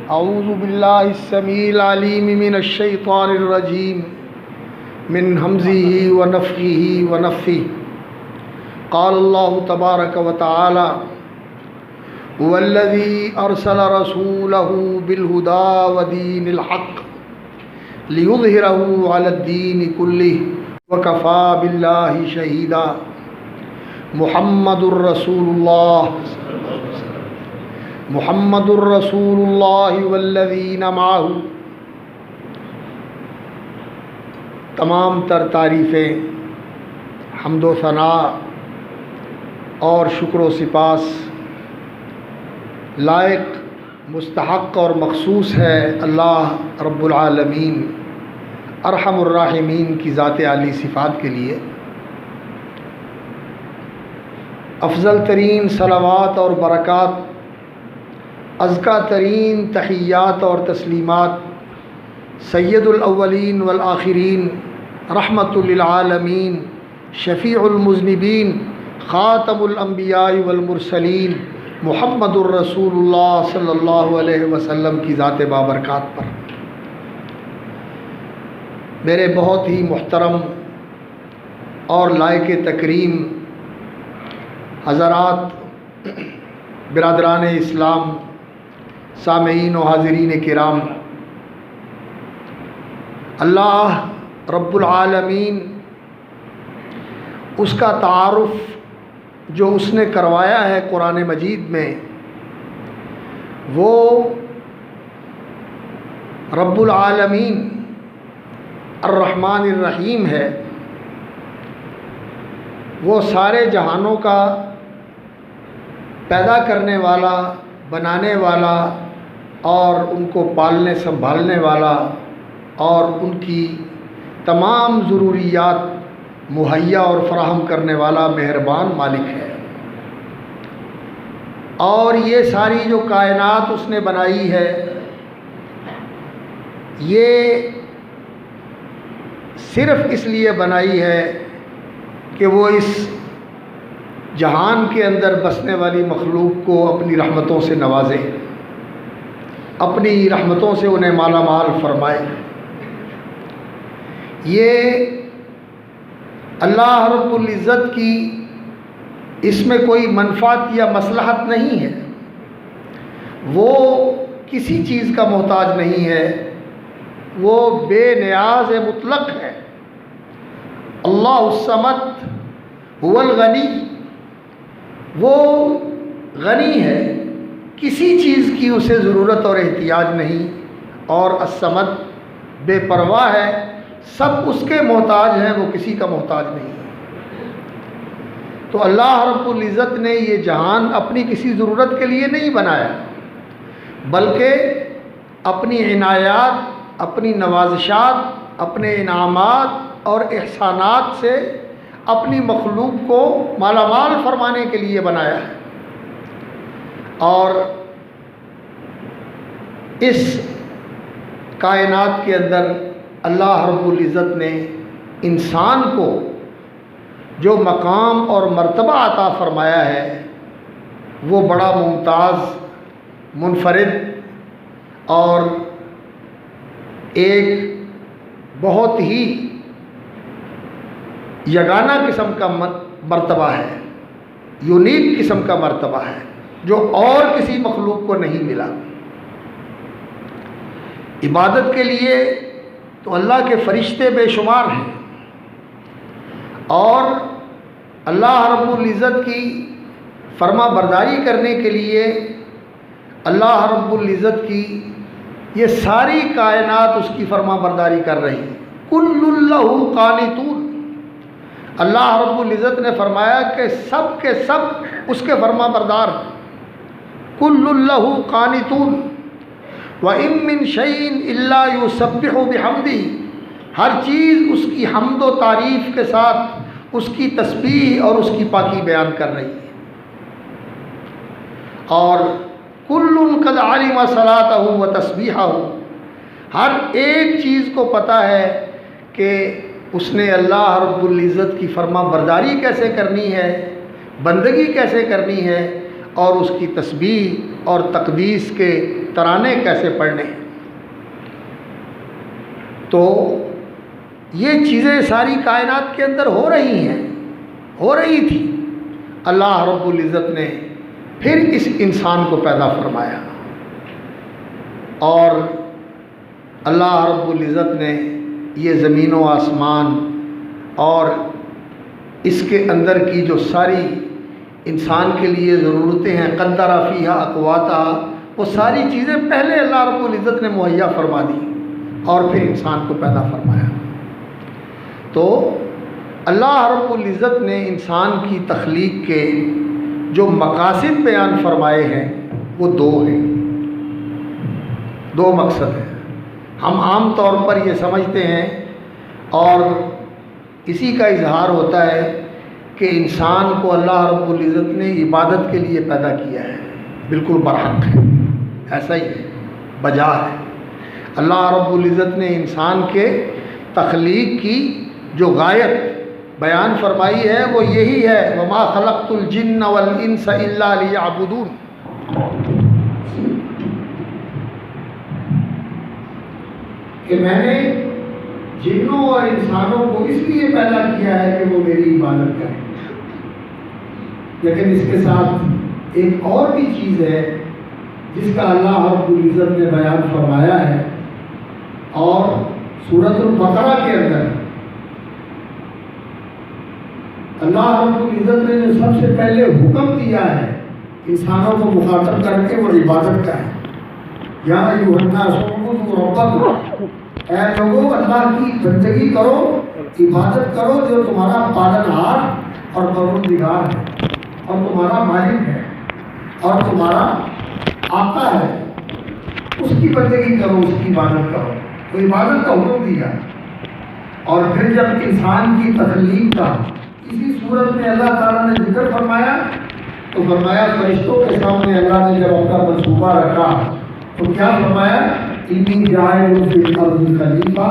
اعوذ باللہ السمیع العلیم من الشیطان الرجیم من ہمزہ ونفخہ ونفثہ قال اللہ تبارک وتعالی هو الذی ارسل رسولہ بالہدی ودین الحق لیظہرہ علی الدین کلہ وکفی باللہ شہیدا محمد الرسول اللہ والذین معہ۔ تمام تر تعریفیں، حمد و ثناء اور شکر و سپاس لائق، مستحق اور مخصوص ہے اللہ رب العالمین ارحم الراحمین کی ذات عالی صفات کے لیے۔ افضل ترین صلوات اور برکات، ازکیٰ ترین تحیات اور تسلیمات سید الاولین والآخرین، رحمت للعالمین، شفیع المذنبین، خاتم الانبیاء والمرسلین، محمد الرسول اللہ صلی اللہ علیہ وسلم کی ذات بابرکات پر۔ میرے بہت ہی محترم اور لائق تکریم حضرات، برادران اسلام، سامعین و حاضرین کرام، اللہ رب العالمین اس کا تعارف جو اس نے کروایا ہے قرآن مجید میں، وہ رب العالمین الرحمن الرحیم ہے۔ وہ سارے جہانوں کا پیدا کرنے والا، بنانے والا اور ان کو پالنے سنبھالنے والا اور ان کی تمام ضروریات مہیا اور فراہم کرنے والا مہربان مالک ہے۔ اور یہ ساری جو کائنات اس نے بنائی ہے، یہ صرف اس لیے بنائی ہے کہ وہ اس جہان کے اندر بسنے والی مخلوق کو اپنی رحمتوں سے نوازے، اپنی رحمتوں سے انہیں مالا مال فرمائے۔ یہ اللہ رب العزت کی اس میں کوئی منفعت یا مصلحت نہیں ہے، وہ کسی چیز کا محتاج نہیں ہے، وہ بے نیاز مطلق ہے۔ اللہ الصمد هو الغنی، وہ غنی ہے، کسی چیز کی اسے ضرورت اور احتیاج نہیں، اور الصمد بے پرواہ ہے، سب اس کے محتاج ہیں، وہ کسی کا محتاج نہیں ہے۔ تو اللہ رب العزت نے یہ جہان اپنی کسی ضرورت کے لیے نہیں بنایا، بلکہ اپنی عنایات، اپنی نوازشات، اپنے انعامات اور احسانات سے اپنی مخلوق کو مالا مال فرمانے کے لیے بنایا ہے۔ اور اس کائنات کے اندر اللہ رب العزت نے انسان کو جو مقام اور مرتبہ عطا فرمایا ہے، وہ بڑا ممتاز، منفرد اور ایک بہت ہی یگانہ قسم کا مرتبہ ہے، یونیک قسم کا مرتبہ ہے، جو اور کسی مخلوق کو نہیں ملا۔ عبادت کے لیے تو اللہ کے فرشتے بے شمار ہیں، اور اللہ رب العزت کی فرما برداری کرنے کے لیے اللہ رب العزت کی یہ ساری کائنات اس کی فرما برداری کر رہی ہے۔ کل لہ قانتون، اللہ رب العزت نے فرمایا کہ سب کے سب اس کے فرما بردار ہیں۔ کل لہ قانتون وَإِن مِّن شَيْءٍ إِلَّا يُسَبِّحُ بِحَمْدِهِ، ہر چیز اس کی حمد و تعریف کے ساتھ اس کی تسبیح اور اس کی پاکی بیان کر رہی ہے۔ اور کل قد علم صلاتہ و تسبیحہ، ہر ایک چیز کو پتہ ہے کہ اس نے اللہ رب العزت کی فرما برداری کیسے کرنی ہے، بندگی کیسے کرنی ہے، اور اس کی تسبیح اور تقدیس کے ترانے کیسے پڑھنے. تو یہ چیزیں ساری کائنات کے اندر ہو رہی ہیں، ہو رہی تھی. اللہ رب العزت نے پھر اس انسان کو پیدا فرمایا، اور اللہ رب العزت نے یہ زمین و آسمان اور اس کے اندر کی جو ساری انسان کے لیے ضرورتیں ہیں، قدر فیہا اقواتہا، وہ ساری چیزیں پہلے اللہ رب العزت نے مہیا فرما دی اور پھر انسان کو پیدا فرمایا. تو اللہ رب العزت نے انسان کی تخلیق کے جو مقاصد بیان فرمائے ہیں وہ دو ہیں، دو مقصد ہیں. ہم عام طور پر یہ سمجھتے ہیں اور اسی کا اظہار ہوتا ہے کہ انسان کو اللہ رب العزت نے عبادت کے لیے پیدا کیا ہے. بالکل برحق ہے، ایسا ہی ہے، بجا ہے. اللہ رب العزت نے انسان کے تخلیق کی جو غایت بیان فرمائی ہے وہ یہی ہے، وَمَا خَلَقْتُ الْجِنَّ وَالْإِنسَ إِلَّا لِيَعْبُدُونِ. کہ میں نے جنوں اور انسانوں کو اس لیے پیدا کیا ہے کہ وہ میری عبادت کریں. لیکن اس کے ساتھ ایک اور بھی چیز ہے جس کا اللہ رب العزت نے بیان فرمایا ہے، اور سورۃ البقرہ کے اندر اللہ رب العزت نے جو سب سے پہلے حکم دیا ہے انسانوں کو مخاطب کر کے، وہ عبادت کا ہے. یا ایھا الناس اعبدوا ربکم، اے لوگوں اللہ کی بندگی کرو، عبادت کرو جو تمہارا پالنہار اور پروردگار ہے اور تمہارا مالک ہے اور تمہارا آقا ہے. اس کی بندگی کرو، اس کی عبادت کرو. تو عبادت کا حکم دیا. اور پھر جب انسان کی تخلیق کا اسی صورت میں اللہ تعالیٰ نے ذکر فرمایا تو فرمایا فرشتوں کے سامنے اللہ نے جب اپنا منصوبہ رکھا تو کیا فرمایا، انی جاعل فی الارض خلیفہ،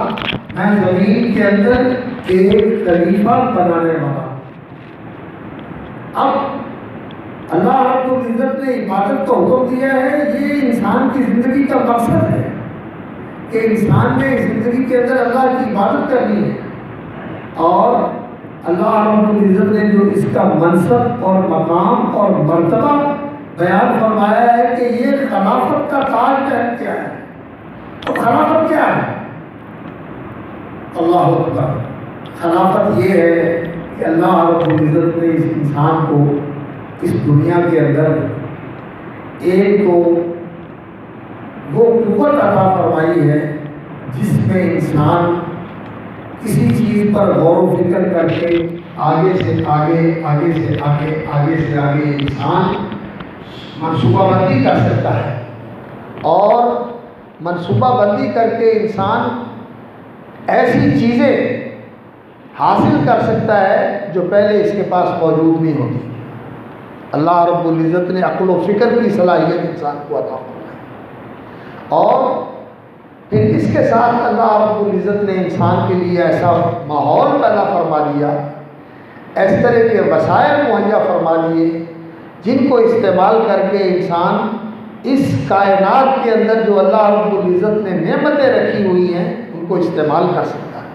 میں زمین کے اندر ایک خلیفہ بنانے والا. اب اللہ رب العزت نے عبادت کا حکم دیا ہے، یہ انسان کی زندگی کا مقصد ہے کہ انسان نے زندگی کے اندر اللہ کی عبادت کرنی ہے. اور اللہ رب العزت نے جو اس کا منصب اور مقام اور مرتبہ بیان فرمایا ہے کہ یہ خلافت کا تاج کیا ہے. تو خلافت کیا ہے؟ اللہ اکبر. خلافت یہ ہے کہ اللہ رب العزت نے اس انسان کو اس دنیا کے اندر ایک کو وہ قوت عطا فرمائی ہے جس میں انسان کسی چیز پر غور و فکر کر کے آگے سے آگے، آگے سے آگے، آگے سے آگے انسان منصوبہ بندی کر سکتا ہے، اور منصوبہ بندی کر کے انسان ایسی چیزیں حاصل کر سکتا ہے جو پہلے اس کے پاس موجود نہیں ہوتی. اللہ رب العزت نے عقل و فکر کی صلاحیت انسان کو عطا فرمائی، اور پھر اس کے ساتھ اللہ رب العزت نے انسان کے لیے ایسا ماحول پیدا فرما دیا، اس طرح کے وسائل مہیا فرما دیے جن کو استعمال کر کے انسان اس کائنات کے اندر جو اللہ رب العزت نے نعمتیں رکھی ہوئی ہیں ان کو استعمال کر سکتا ہے.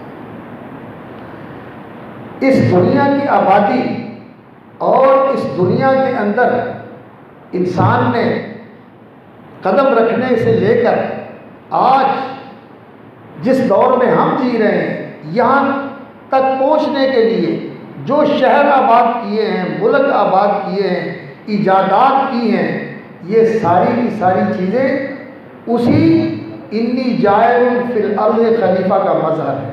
اس دنیا کی آبادی اور اس دنیا کے اندر انسان نے قدم رکھنے سے لے کر آج جس دور میں ہم جی رہے ہیں، یہاں تک پہنچنے کے لیے جو شہر آباد کیے ہیں، ملک آباد کیے ہیں، ایجادات کی ہیں، یہ ساری کی ساری چیزیں اسی انی جاعل فی الارض خلیفہ کا مظہر ہے.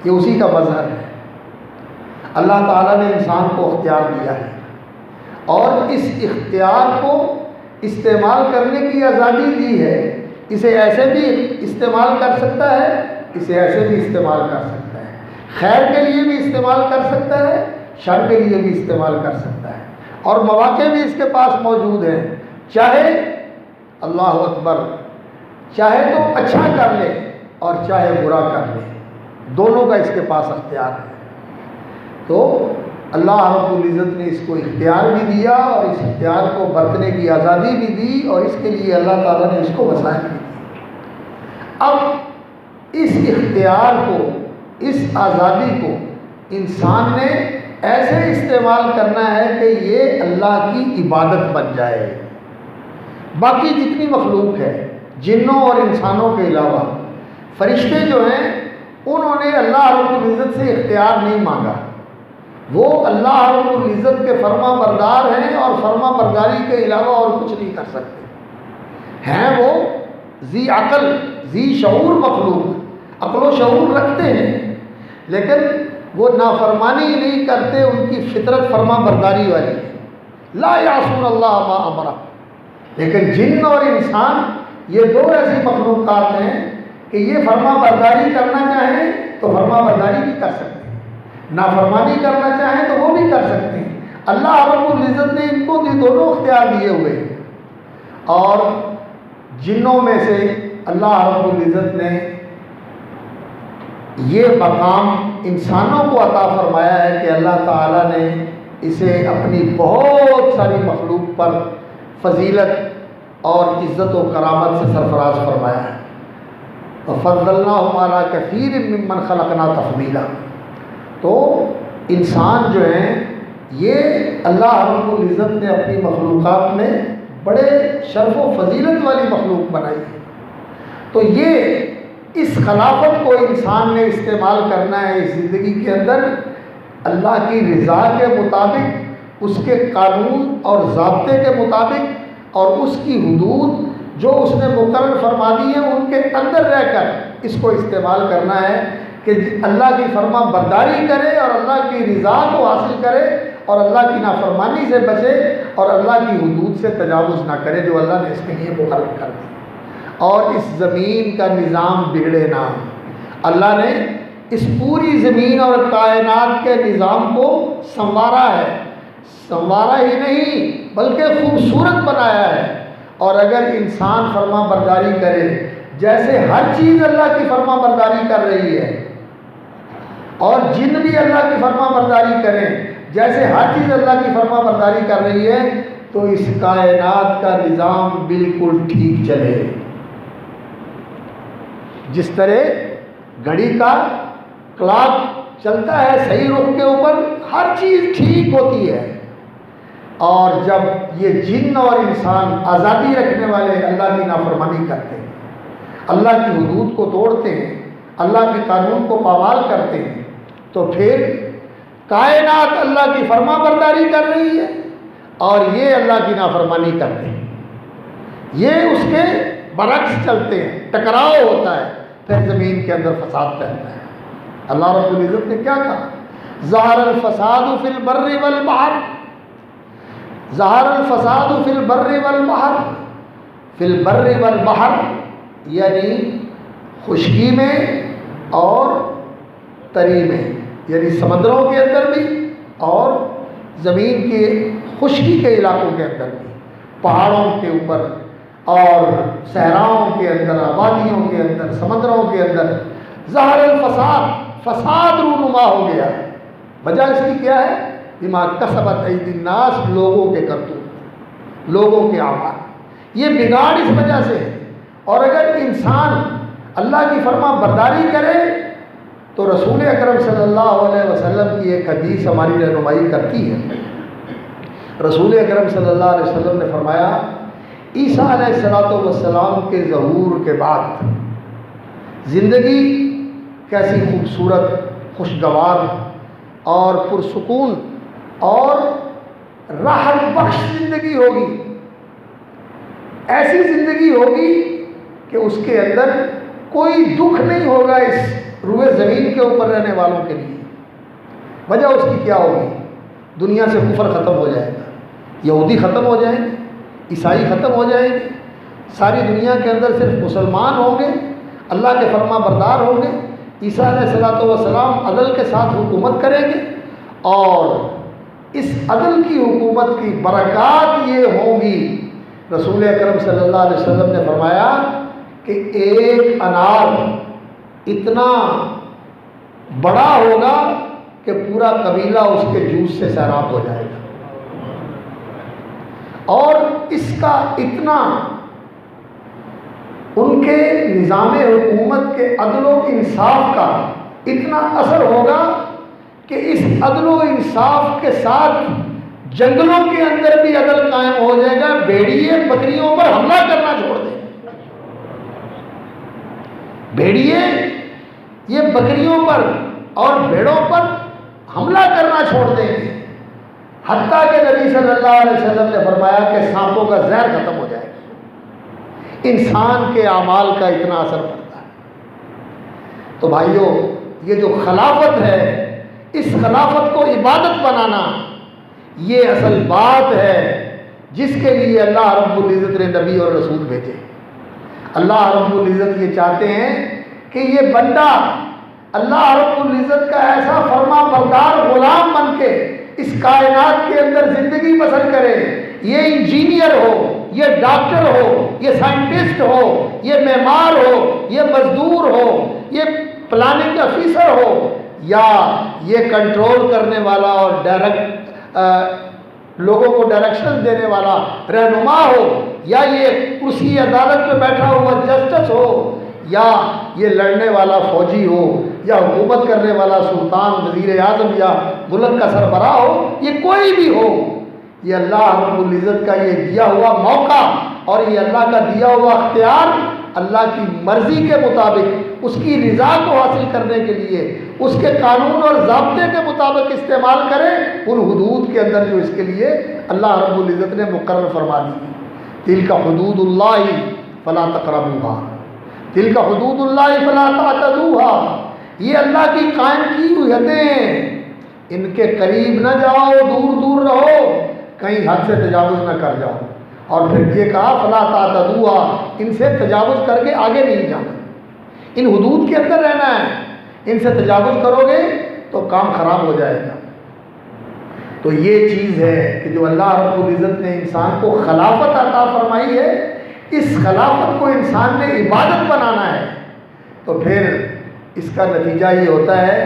یہ اسی کا مظہر ہے. اللہ تعالیٰ نے انسان کو اختیار دیا ہے اور اس اختیار کو استعمال کرنے کی آزادی دی ہے. اسے ایسے بھی استعمال کر سکتا ہے، اسے ایسے بھی استعمال کر سکتا ہے، خیر کے لیے بھی استعمال کر سکتا ہے، شر کے لیے بھی استعمال کر سکتا ہے، اور مواقع بھی اس کے پاس موجود ہیں. چاہے اللہ اکبر، چاہے تو اچھا کر لے اور چاہے برا کر لے، دونوں کا اس کے پاس اختیار ہے. تو اللہ رب العزت نے اس کو اختیار بھی دیا اور اس اختیار کو برتنے کی آزادی بھی دی اور اس کے لیے اللہ تعالیٰ نے اس کو وسائل بھی دی۔ اب اس اختیار کو، اس آزادی کو انسان نے ایسے استعمال کرنا ہے کہ یہ اللہ کی عبادت بن جائے۔ باقی جتنی مخلوق ہے، جنوں اور انسانوں کے علاوہ فرشتے جو ہیں، انہوں نے اللہ رب العزت سے اختیار نہیں مانگا، وہ اللہ رب العزت کے فرما بردار ہیں اور فرما برداری کے علاوہ اور کچھ نہیں کر سکتے ہیں۔ وہ ذی عقل، ذی شعور مخلوق، عقل و شعور رکھتے ہیں، لیکن وہ نافرمانی نہیں کرتے، ان کی فطرت فرما برداری والی ہے، لا یعصون اللہ ما امرہ۔ لیکن جن اور انسان یہ دو ایسی مخلوقات ہیں کہ یہ فرما برداری کرنا چاہیں تو فرما برداری بھی کر سکتے ہیں، نافرمانی کرنا چاہیں تو وہ بھی کر سکتے ہیں۔ اللہ رب العزت نے ان کو دونوں اختیار دیے ہوئے ہیں، اور جنوں میں سے اللہ رب العزت نے یہ مقام انسانوں کو عطا فرمایا ہے کہ اللہ تعالیٰ نے اسے اپنی بہت ساری مخلوق پر فضیلت اور عزت و کرامت سے سرفراز فرمایا ہے۔ وَفَضَّلْنَاهُمْ عَلَىٰ كَثِيرٍ مِّمَّنْ خَلَقْنَا تَفْضِيلًا۔ تو انسان جو ہیں، یہ اللہ رب العزت نے اپنی مخلوقات میں بڑے شرف و فضیلت والی مخلوق بنائی ہے۔ تو یہ اس خلافت کو انسان نے استعمال کرنا ہے اس زندگی کے اندر اللہ کی رضا کے مطابق، اس کے قانون اور ضابطے کے مطابق، اور اس کی حدود جو اس نے مقرر فرما دی ہیں ان کے اندر رہ کر اس کو استعمال کرنا ہے کہ اللہ کی فرما برداری کرے اور اللہ کی رضا کو حاصل کرے اور اللہ کی نافرمانی سے بچے اور اللہ کی حدود سے تجاوز نہ کرے جو اللہ نے اس کے لیے مقرر کر دی، اور اس زمین کا نظام بگڑے نہ۔ اللہ نے اس پوری زمین اور کائنات کے نظام کو سنوارا ہے، سنوارا ہی نہیں بلکہ خوبصورت بنایا ہے، اور اگر انسان فرما برداری کرے، جیسے ہر چیز اللہ کی فرما برداری کر رہی ہے، اور جن بھی اللہ کی فرما برداری کریں جیسے ہر چیز اللہ کی فرما برداری کر رہی ہے، تو اس کائنات کا نظام بالکل ٹھیک چلے۔ جس طرح گھڑی کا کلاک چلتا ہے صحیح رخ کے اوپر، ہر چیز ٹھیک ہوتی ہے، اور جب یہ جن اور انسان آزادی رکھنے والے اللہ کی نافرمانی کرتے ہیں، اللہ کی حدود کو توڑتے ہیں، اللہ کے قانون کو پامال کرتے ہیں، تو پھر کائنات اللہ کی فرما برداری کر رہی ہے اور یہ اللہ کی نافرمانی کرتے ہیں، یہ اس کے برعکس چلتے ہیں، ٹکراؤ ہوتا ہے، پھر زمین کے اندر فساد پھیلتا ہے۔ اللہ رب العزت نے کیا کہا؟ ظہر الفساد فی البر والبحر، ظہر الفساد فی البر والبحر، فی البر والبحر یعنی خشکی میں اور تری میں، یعنی سمندروں کے اندر بھی اور زمین کے خشکی کے علاقوں کے اندر بھی، پہاڑوں کے اوپر اور صحراؤں کے اندر، آبادیوں کے اندر، سمندروں کے اندر ظہر الفساد، فساد رونما ہو گیا۔ وجہ اس کی کیا ہے؟ بما کسبت ایدی الناس، لوگوں کے کرتوت، لوگوں کے اعمال، یہ بگاڑ اس وجہ سے ہے۔ اور اگر انسان اللہ کی فرما برداری کرے تو رسول اکرم صلی اللہ علیہ وسلم کی ایک حدیث ہماری رہنمائی کرتی ہے۔ رسول اکرم صلی اللہ علیہ وسلم نے فرمایا، عیسیٰ علیہ السلام کے ظہور کے بعد زندگی کیسی خوبصورت، خوشگوار اور پرسکون اور راحت بخش زندگی ہوگی، ایسی زندگی ہوگی کہ اس کے اندر کوئی دکھ نہیں ہوگا اس روئے زمین کے اوپر رہنے والوں کے لیے۔ وجہ اس کی کیا ہوگی؟ دنیا سے کفر ختم ہو جائے گا، یہودی ختم ہو جائیں گے، عیسائی ختم ہو جائیں گے، ساری دنیا کے اندر صرف مسلمان ہوں گے، اللہ کے فرما بردار ہوں گے، عیسیٰ علیہ السلام عدل کے ساتھ حکومت کریں گے، اور اس عدل کی حکومت کی برکات یہ ہوں گی، رسول اکرم صلی اللہ علیہ وسلم نے فرمایا کہ ایک انار اتنا بڑا ہوگا کہ پورا قبیلہ اس کے جوس سے سیراب ہو جائے گا. اور اس کا اتنا ان کے نظام حکومت کے عدل و انصاف کا اتنا اثر ہوگا کہ اس عدل و انصاف کے ساتھ جنگلوں کے اندر بھی عدل قائم ہو جائے گا. بھیڑیے بکریوں پر حملہ کرنا چھوڑ دیں. بھیڑیے یہ بکریوں پر اور بھیڑوں پر حملہ کرنا چھوڑ دیں گے. حتیٰ کہ نبی صلی اللہ علیہ وسلم نے فرمایا کہ سانپوں کا زہر ختم ہو جائے گا. انسان کے اعمال کا اتنا اثر پڑتا ہے. تو بھائیوں، یہ جو خلافت ہے، اس خلافت کو عبادت بنانا، یہ اصل بات ہے جس کے لیے اللہ رب العزت نے نبی اور رسول بھیجے. اللہ رب العزت یہ چاہتے ہیں کہ یہ بندہ اللہ رب العزت کا ایسا فرما بردار غلام بن کے اس کائنات کے اندر زندگی بسر کرے. یہ انجینئر ہو، یہ ڈاکٹر ہو، یہ سائنٹسٹ ہو، یہ معمار ہو، یہ مزدور ہو، یہ پلاننگ آفیسر ہو، یا یہ کنٹرول کرنے والا اور لوگوں کو ڈائریکشن دینے والا رہنما ہو، یا یہ کرسی عدالت میں بیٹھا ہوا جسٹس ہو، یا یہ لڑنے والا فوجی ہو، یا حکومت کرنے والا سلطان، وزیر اعظم، یا ملک کا سربراہ ہو، یہ کوئی بھی ہو، یہ اللہ رب العزت کا یہ دیا ہوا موقع اور یہ اللہ کا دیا ہوا اختیار اللہ کی مرضی کے مطابق اس کی رضا کو حاصل کرنے کے لیے اس کے قانون اور ضابطے کے مطابق استعمال کرے ان حدود کے اندر جو اس کے لیے اللہ رب العزت نے مقرر فرما دی. تلک حدود اللہ فلا تقربوها، تلک حدود اللہ فلا تعتدوها، یہ اللہ کی قائم کی ہوئی حدیں، ان کے قریب نہ جاؤ، دور دور رہو، کہیں حد سے تجاوز نہ کر جاؤ. اور پھر یہ کہا فلا تعتدوها، ان سے تجاوز کر کے آگے نہیں جانا، ان حدود کے اندر رہنا ہے. ان سے تجاوز کرو گے تو کام خراب ہو جائے گا. تو یہ چیز ہے کہ جو اللہ رب العزت نے انسان کو خلافت عطا فرمائی ہے، اس خلافت کو انسان نے عبادت بنانا ہے. تو پھر اس کا نتیجہ یہ ہوتا ہے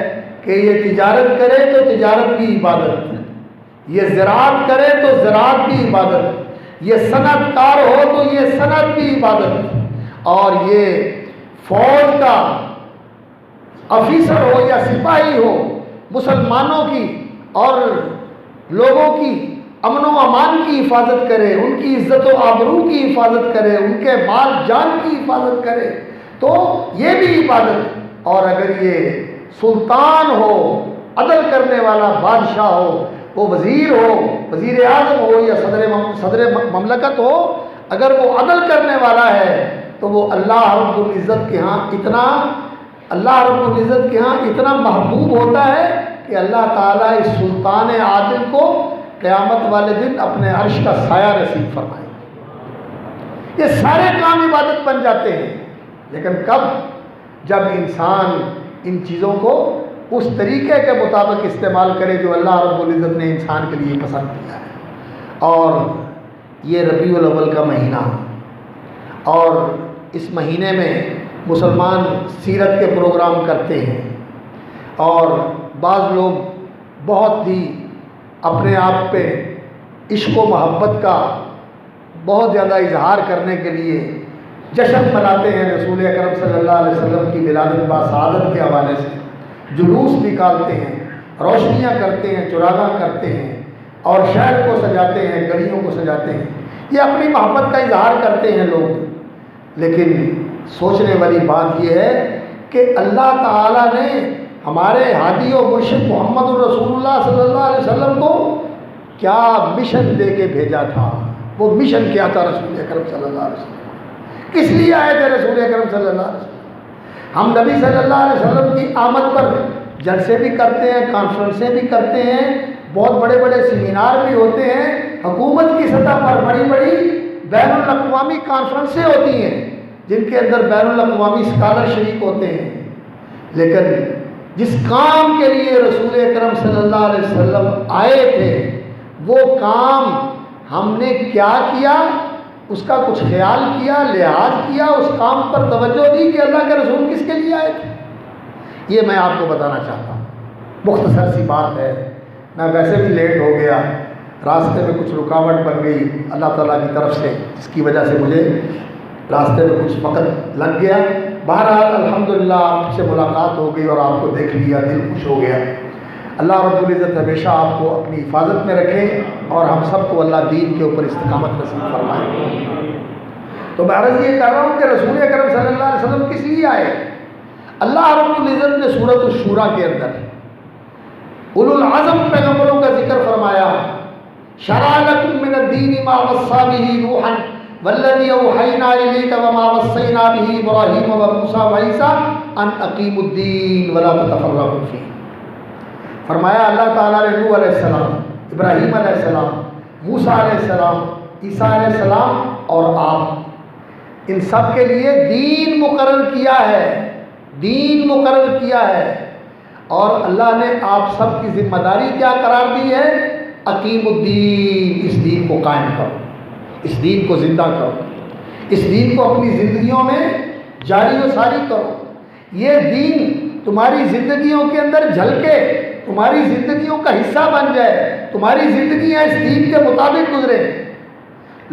کہ یہ تجارت کرے تو تجارت بھی عبادت، یہ زراعت کرے تو زراعت بھی عبادت، یہ صنعت کار ہو تو یہ صنعت بھی عبادت، اور یہ فوج کا آفیسر ہو یا سپاہی ہو، مسلمانوں کی اور لوگوں کی امن و امان کی حفاظت کرے، ان کی عزت و آبرو کی حفاظت کرے، ان کے مال جان کی حفاظت کرے، تو یہ بھی عبادت. اور اگر یہ سلطان ہو، عدل کرنے والا بادشاہ ہو، وہ وزیر ہو، وزیر اعظم ہو، یا صدر مملکت ہو، اگر وہ عدل کرنے والا ہے تو وہ اللہ رب العزت کے ہاں اتنا محبوب ہوتا ہے کہ اللہ تعالیٰ اس سلطان عادل کو قیامت والے دن اپنے عرش کا سایہ نصیب فرمائے. یہ سارے کام عبادت بن جاتے ہیں. لیکن کب؟ جب انسان ان چیزوں کو اس طریقے کے مطابق استعمال کرے جو اللہ رب العزت نے انسان کے لیے پسند کیا ہے. اور یہ ربیع الاول کا مہینہ، اور اس مہینے میں مسلمان سیرت کے پروگرام کرتے ہیں، اور بعض لوگ بہت ہی اپنے آپ پہ عشق و محبت کا بہت زیادہ اظہار کرنے کے لیے جشن مناتے ہیں. رسول اکرم صلی اللہ علیہ وسلم کی ولادت باسعادت کے حوالے سے جلوس نکالتے ہیں، روشنیاں کرتے ہیں، چراغاں کرتے ہیں، اور شہر کو سجاتے ہیں، گلیوں کو سجاتے ہیں. یہ اپنی محبت کا اظہار کرتے ہیں لوگ. لیکن سوچنے والی بات یہ ہے کہ اللہ تعالیٰ نے ہمارے ہادی و مرشد محمد الرسول اللہ صلی اللہ علیہ وسلم کو کیا مشن دے کے بھیجا تھا. وہ مشن کیا تھا رسول اکرم صلی اللہ علیہ وسلم؟ کس لیے آئے تھے رسول اکرم صلی اللہ علیہ وسلم؟ ہم نبی صلی اللہ علیہ وسلم کی آمد پر جلسے بھی کرتے ہیں، کانفرنسیں بھی کرتے ہیں، بہت بڑے بڑے سیمینار بھی ہوتے ہیں، حکومت کی سطح پر بڑی بڑی بین الاقوامی کانفرنسیں ہوتی ہیں جن کے اندر بین الاقوامی اسکالر شریک ہوتے ہیں. لیکن جس کام کے لیے رسول اکرم صلی اللہ علیہ وسلم آئے تھے وہ کام ہم نے کیا کیا؟ اس کا کچھ خیال کیا، لحاظ کیا، اس کام پر توجہ دی کہ اللہ کے رسول کس کے لیے آئے تھے؟ یہ میں آپ کو بتانا چاہتا ہوں. مختصر سی بات ہے، میں ویسے بھی لیٹ ہو گیا، راستے میں کچھ رکاوٹ بن گئی اللہ تعالیٰ کی طرف سے، جس کی وجہ سے مجھے راستے میں کچھ وقت لگ گیا۔ بہرحال الحمدللہ آپ سے ملاقات ہو گئی اور آپ کو دیکھ لیا، دل خوش ہو گیا۔ اللہ رب العزت ہمیشہ آپ کو اپنی حفاظت میں رکھے اور ہم سب کو اللہ دین کے اوپر استقامت نصیب فرمائے۔ تو میں عرض یہ کر رہا ہوں کہ رسول اکرم صلی اللہ علیہ وسلم کس لیے آئے؟ اللہ رب العزت نے سورۃ الشورى کے اندر اولو العزم پیغمبروں کا ذکر فرمایا، شرع لکم من الدین ما وصی به نوحا والذی اوحینا الیک وما وصینا به ابراہیم وموسیٰ وعیسیٰ ان اقیموا الدین ولا تتفرقوا فیہ۔ فرمایا اللہ تعالیٰ نے نوح علیہ السلام، ابراہیم علیہ السلام، موسیٰ علیہ السلام، عیسیٰ علیہ السلام اور آپ، ان سب کے لیے دین مقرر کیا ہے، دین مقرر کیا ہے، اور اللہ نے آپ سب کی ذمہ داری کیا قرار دی ہے؟ اقیم الدین، اس دین کو قائم کرو، اس دین کو زندہ کرو، اس دین کو اپنی زندگیوں میں جاری و ساری کرو۔ یہ دین تمہاری زندگیوں کے اندر جھلکے، تمہاری زندگیوں کا حصہ بن جائے، تمہاری زندگیاں اس دین کے مطابق گزرے۔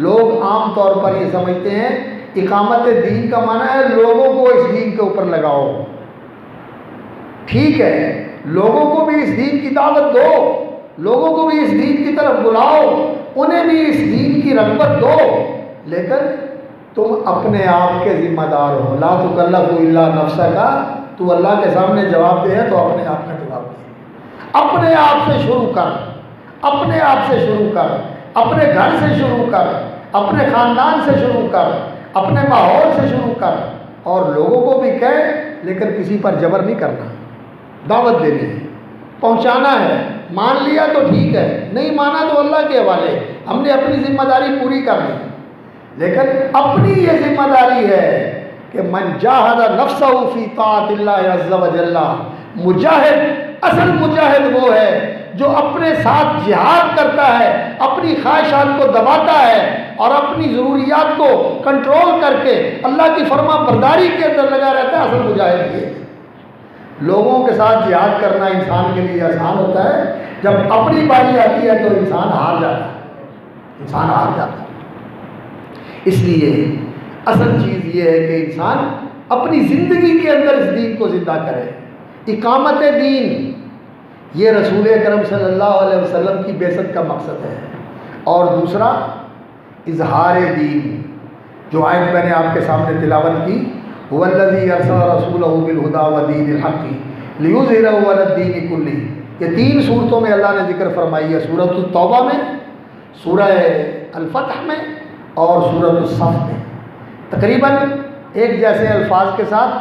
لوگ عام طور پر یہ سمجھتے ہیں اقامت دین کا معنی ہے لوگوں کو اس دین کے اوپر لگاؤ۔ ٹھیک ہے، لوگوں کو بھی اس دین کی دعوت دو، لوگوں کو بھی اس دین کی طرف بلاؤ، انہیں بھی اس دین کی رغبت دو، لیکن تم اپنے آپ کے ذمہ دار ہو۔ لا تکلف الا نفسک، تو اللہ کے سامنے جواب دے ہے تو اپنے آپ کا جواب دے، اپنے آپ سے شروع کر، اپنے آپ سے شروع کر، اپنے گھر سے شروع کر، اپنے خاندان سے شروع کر، اپنے ماحول سے شروع کر، اور لوگوں کو بھی کہے، لیکن کسی پر جبر نہیں کرنا، دعوت دینی ہے، پہنچانا ہے۔ مان لیا تو ٹھیک ہے، نہیں مانا تو اللہ کے حوالے، ہم نے اپنی ذمہ داری پوری کر لی، لیکن اپنی یہ ذمہ داری ہے کہ من جاہد نفسہ فی طاعت اللہ عز و جل، مجاہد، اصل مجاہد وہ ہے جو اپنے ساتھ جہاد کرتا ہے، اپنی خواہشات کو دباتا ہے اور اپنی ضروریات کو کنٹرول کر کے اللہ کی فرما برداری کے اندر لگا رہتا ہے، اصل مجاہد یہ ہے۔ لوگوں کے ساتھ جہاد کرنا انسان کے لیے آسان ہوتا ہے، جب اپنی باری آتی ہے تو انسان ہار جاتا ہے، انسان ہار جاتا ہے۔ اس لیے اصل چیز یہ ہے کہ انسان اپنی زندگی کے اندر اس دین کو زندہ کرے۔ اقامت دین یہ رسول اکرم صلی اللہ علیہ وسلم کی بعثت کا مقصد ہے، اور دوسرا اظہار دین، جو آیت میں نے آپ کے سامنے تلاوت کی، هو الذی ارسل رسولہ بالہدی ودین الحق لیظہرہ علی الدین کلہ، یہ تین صورتوں میں اللہ نے ذکر فرمائی ہے، سورۃ التوبہ میں، سورہ الفتح میں اور سورۃ الصف میں، تقریباً ایک جیسے الفاظ کے ساتھ۔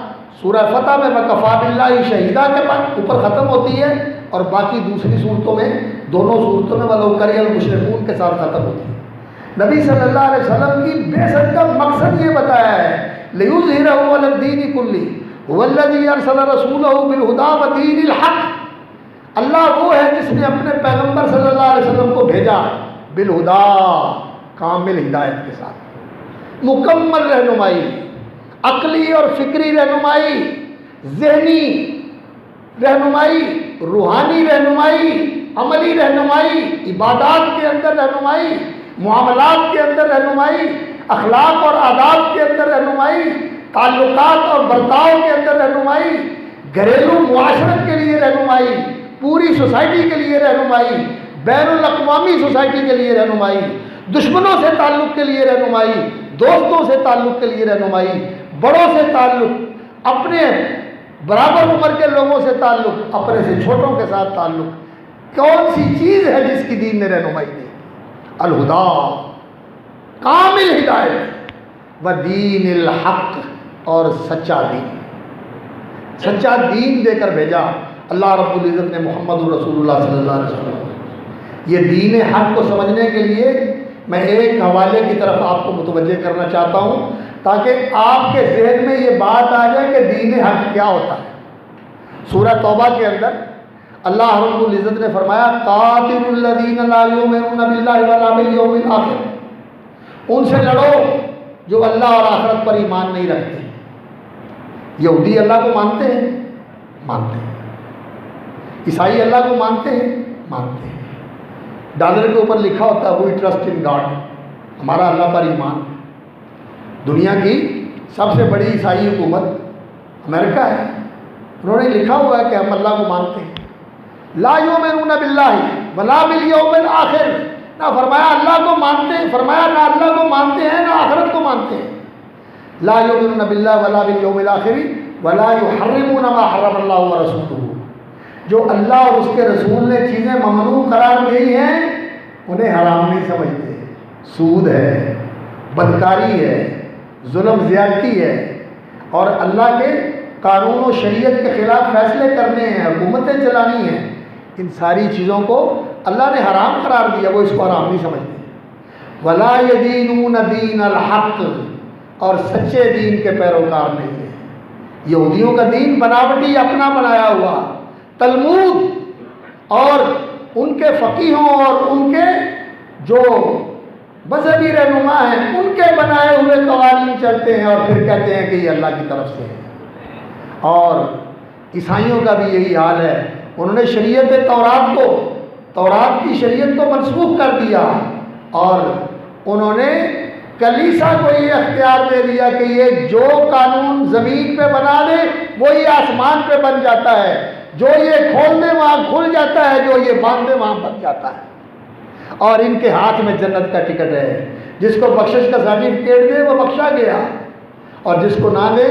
سورہ فتح میں وکفیٰ باللہ شہیدہ کے اوپر ختم ہوتی ہے، اور باقی دوسری صورتوں میں، دونوں صورتوں میں وَلَوْ كَرِهَ الْمُشْرِكُونَ کے ساتھ ختم ہوتی ہے۔ نبی صلی اللہ علیہ وسلم کی بعثت کا مقصد یہ بتایا ہے، لِيُظْهِرَهُ عَلَى الدِّينِ كُلِّهِ هُوَ الَّذِي أَرْسَلَ رَسُولَهُ بِالْهُدَىٰ وَدِينِ الْحَقِّ، اللہ وہ ہے جس نے اپنے پیغمبر صلی اللہ علیہ وسلم کو بھیجا بالہدیٰ، کامل ہدایت کے ساتھ، مکمل رہنمائی، عقلی اور فکری رہنمائی، ذہنی رہنمائی، روحانی رہنمائی، عملی رہنمائی، عبادات کے اندر رہنمائی، معاملات کے اندر رہنمائی، اخلاق اور آداب کے اندر رہنمائی، تعلقات اور برتاؤ کے اندر رہنمائی، گھریلو معاشرت کے لیے رہنمائی، پوری سوسائٹی کے لیے رہنمائی، بین الاقوامی سوسائٹی کے لیے رہنمائی، دشمنوں سے تعلق کے لیے رہنمائی، دوستوں سے تعلق کے لیے رہنمائی، بڑوں سے تعلق، اپنے برابر عمر کے لوگوں سے تعلق، اپنے سے چھوٹوں کے ساتھ تعلق، کون سی چیز ہے جس کی دین نے رہنمائی دی؟ الہدیٰ، کامل ہدایت، ودین الحق، اور سچا دین، سچا دین دے کر بھیجا اللہ رب العزت نے محمد رسول اللہ صلی اللہ علیہ وسلم۔ یہ دین حق کو سمجھنے کے لیے میں ایک حوالے کی طرف آپ کو متوجہ کرنا چاہتا ہوں، تاکہ آپ کے ذہن میں یہ بات آ جائے کہ دین حق کیا ہوتا ہے۔ سورہ توبہ کے اندر اللہ رب العزت نے فرمایا، قاتلوا الذین لا یؤمنون باللہ ولا بالیوم الآخر، ان سے لڑو جو اللہ اور آخرت پر ایمان نہیں رکھتے۔ یہودی اللہ کو مانتے ہیں؟ مانتے ہیں۔ عیسائی اللہ کو مانتے ہیں؟ مانتے ہیں. ڈالر کے اوپر لکھا ہوتا ہے وی ٹرسٹ ان گاڈ، ہمارا اللہ پر ایمان. دنیا کی سب سے بڑی عیسائی حکومت امریکہ ہے، انہوں نے لکھا ہوا ہے کہ ہم اللہ کو مانتے ہیں. لا یؤمنون باللہ ولا بالیوم الآخر، نہ فرمایا اللہ کو مانتے ہیں، فرمایا نہ اللہ کو مانتے ہیں نہ آخرت کو مانتے ہیں. لا یؤمنون باللہ ولا بالیوم الآخر ولا یحرمون ما حرم اللہ ورسولہ، جو اللہ اور اس کے رسول نے چیزیں ممنوع قرار دی ہیں انہیں حرام نہیں سمجھتے. سود ہے، بدکاری ہے، ظلم زیادتی ہے، اور اللہ کے قانون و شریعت کے خلاف فیصلے کرنے ہیں، حکومتیں چلانی ہیں، ان ساری چیزوں کو اللہ نے حرام قرار دیا، وہ اس کو حرام نہیں سمجھتے. ولا یدینون دین الحق، اور سچے دین کے پیروکار نہیں ہیں. یہودیوں کا دین بناوٹی اپنا بنایا ہوا، تلمود اور ان کے فقیہوں اور ان کے جو مذہبی رہنما ہیں ان کے بنائے ہوئے قوانین چلتے ہیں، اور پھر کہتے ہیں کہ یہ اللہ کی طرف سے ہے. اور عیسائیوں کا بھی یہی حال ہے، انہوں نے شریعت تورات کی شریعت کو منسوخ کر دیا، اور انہوں نے کلیسا کو یہ اختیار دے دیا کہ یہ جو قانون زمین پہ بنا دے وہی آسمان پہ بن جاتا ہے، جو یہ کھول دے وہاں کھل جاتا ہے، جو یہ باندھ دے وہاں بن جاتا ہے. اور ان کے ہاتھ میں جنت کا ٹکٹ ہے، جس کو بخشش کا سرٹیفکیٹ دے وہ بخشا گیا، اور جس کو نہ دے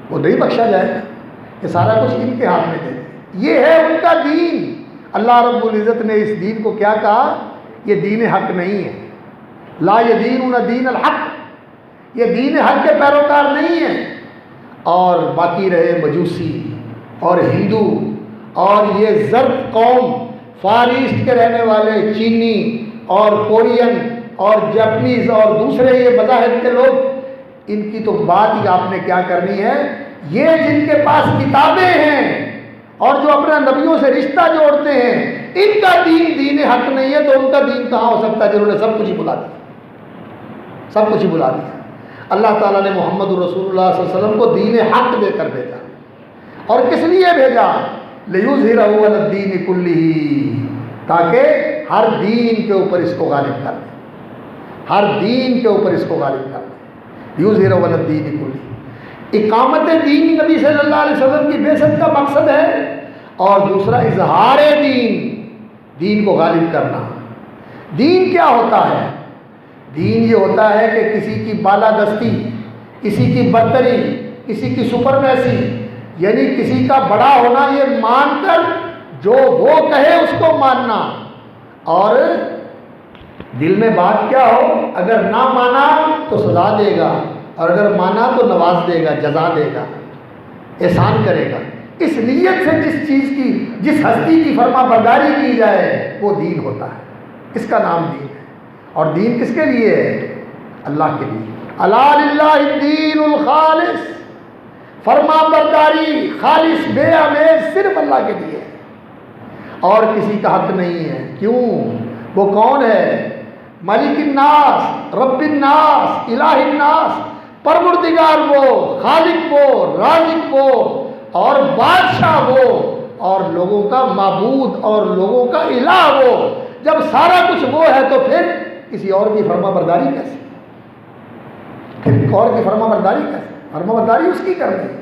وہ نہیں بخشا جائے گا. یہ سارا کچھ ان کے ہاتھ میں دے. یہ ہے ان کا دین. اللہ رب العزت نے اس دین کو کیا کہا؟ یہ دین حق نہیں ہے. لا یدینون دین الحق، یہ دین حق کے پیروکار نہیں ہے. اور باقی رہے مجوسی اور ہندو اور یہ زرد قوم، فار ایسٹ کے رہنے والے چینی اور کورین اور جاپنیز اور دوسرے یہ مذاہب کے لوگ، ان کی تو بات ہی آپ نے کیا کرنی ہے. یہ جن کے پاس کتابیں ہیں اور جو اپنے نبیوں سے رشتہ جوڑتے ہیں، ان کا دین حق نہیں ہے، تو ان کا دین کہاں ہو سکتا ہے جنہوں نے سب کچھ ہی بلا دیا، سب کچھ ہی بلا دیا. اللہ تعالیٰ نے محمد رسول اللہ صلی اللہ علیہ وسلم کو دین حق دے کر بھیجا، اور کس لیے بھیجا؟ لِيُظْهِرَهُ عَلَى الدِّينِ كُلِّهِ، تاکہ ہر دین کے اوپر اس کو غالب کر دے، ہر دین کے اوپر اس کو غالب کر دے. لِيُظْهِرَهُ عَلَى الدِّينِ كُلِّهِ، اقامت دین نبی صلی اللہ علیہ وسلم کی بعثت کا مقصد ہے، اور دوسرا اظہار دین کو غالب کرنا. دین کیا ہوتا ہے؟ دین یہ ہوتا ہے کہ کسی کی بالادستی، کسی کی برتری، کسی کی سپرمیسی، یعنی کسی کا بڑا ہونا یہ مان کر جو وہ کہے اس کو ماننا، اور دل میں بات کیا ہو، اگر نہ مانا تو سزا دے گا، اور اگر مانا تو نواز دے گا، جزا دے گا، احسان کرے گا. اس نیت سے جس ہستی کی فرما برداری کی جائے وہ دین ہوتا ہے، اس کا نام دین ہے. اور دین کس کے لیے ہے؟ اللہ کے لیے. الا للہ الدین الخالص، فرما برداری خالص بے امیز صرف اللہ کے لیے ہے، اور کسی کا حق نہیں ہے. کیوں؟ وہ کون ہے؟ مالک الناس، رب الناس، الہ الناس، پروردگار وہ، خالق وہ، رازق وہ، اور بادشاہ وہ، اور لوگوں کا معبود اور لوگوں کا الہ وہ. جب سارا کچھ وہ ہے تو پھر کسی اور کی فرما برداری کیسے؟ پھر اور کی فرما برداری کیسے؟ فرما برداری اس کی کرنی ہے.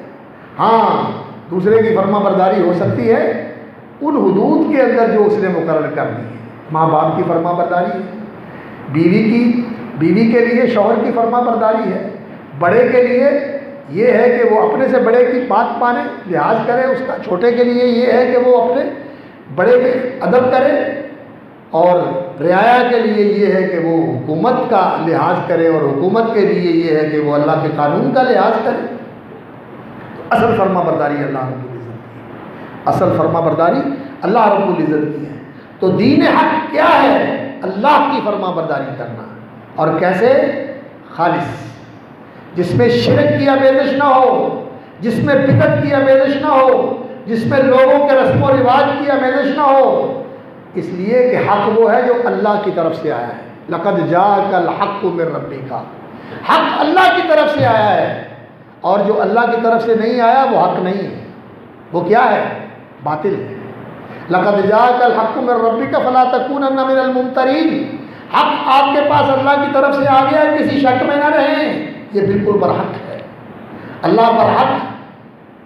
ہاں دوسرے کی فرما برداری ہو سکتی ہے ان حدود کے اندر جو اس نے مقرر کرنی ہے. ماں باپ کی فرما برداری ہے، بیوی کے لیے شوہر کی فرما برداری ہے، بڑے کے لیے یہ ہے کہ وہ اپنے سے بڑے کی بات مانے، لحاظ کرے اس کا. چھوٹے کے لیے یہ ہے کہ وہ اپنے بڑے کے ادب کرے، اور رعایا کے لیے یہ ہے کہ وہ حکومت کا لحاظ کرے، اور حکومت کے لیے یہ ہے کہ وہ اللہ کے قانون کا لحاظ کرے. تو اصل فرما برداری اللہ رب العزت کی، اصل فرما برداری اللہ رب العزت کی ہے. تو دین حق کیا ہے؟ اللہ کی فرما برداری کرنا. اور کیسے؟ خالص، جس میں شرک کی آمیزش نہ ہو، جس میں بدعت کی آمیزش نہ ہو، جس میں لوگوں کے رسم و رواج کی آمیزش نہ ہو. اس لیے کہ حق وہ ہے جو اللہ کی طرف سے آیا ہے. لقد جاءک الحق من ربک، حق اللہ کی طرف سے آیا ہے، اور جو اللہ کی طرف سے نہیں آیا وہ حق نہیں ہے. وہ کیا ہے؟ باطل ہے۔ لقد جاءک الحق من ربک فلا تکونن من الممترین، حق آپ کے پاس اللہ کی طرف سے آ گیا، کسی شک میں نہ رہیں، یہ بالکل برحق ہے۔ اللہ برحق،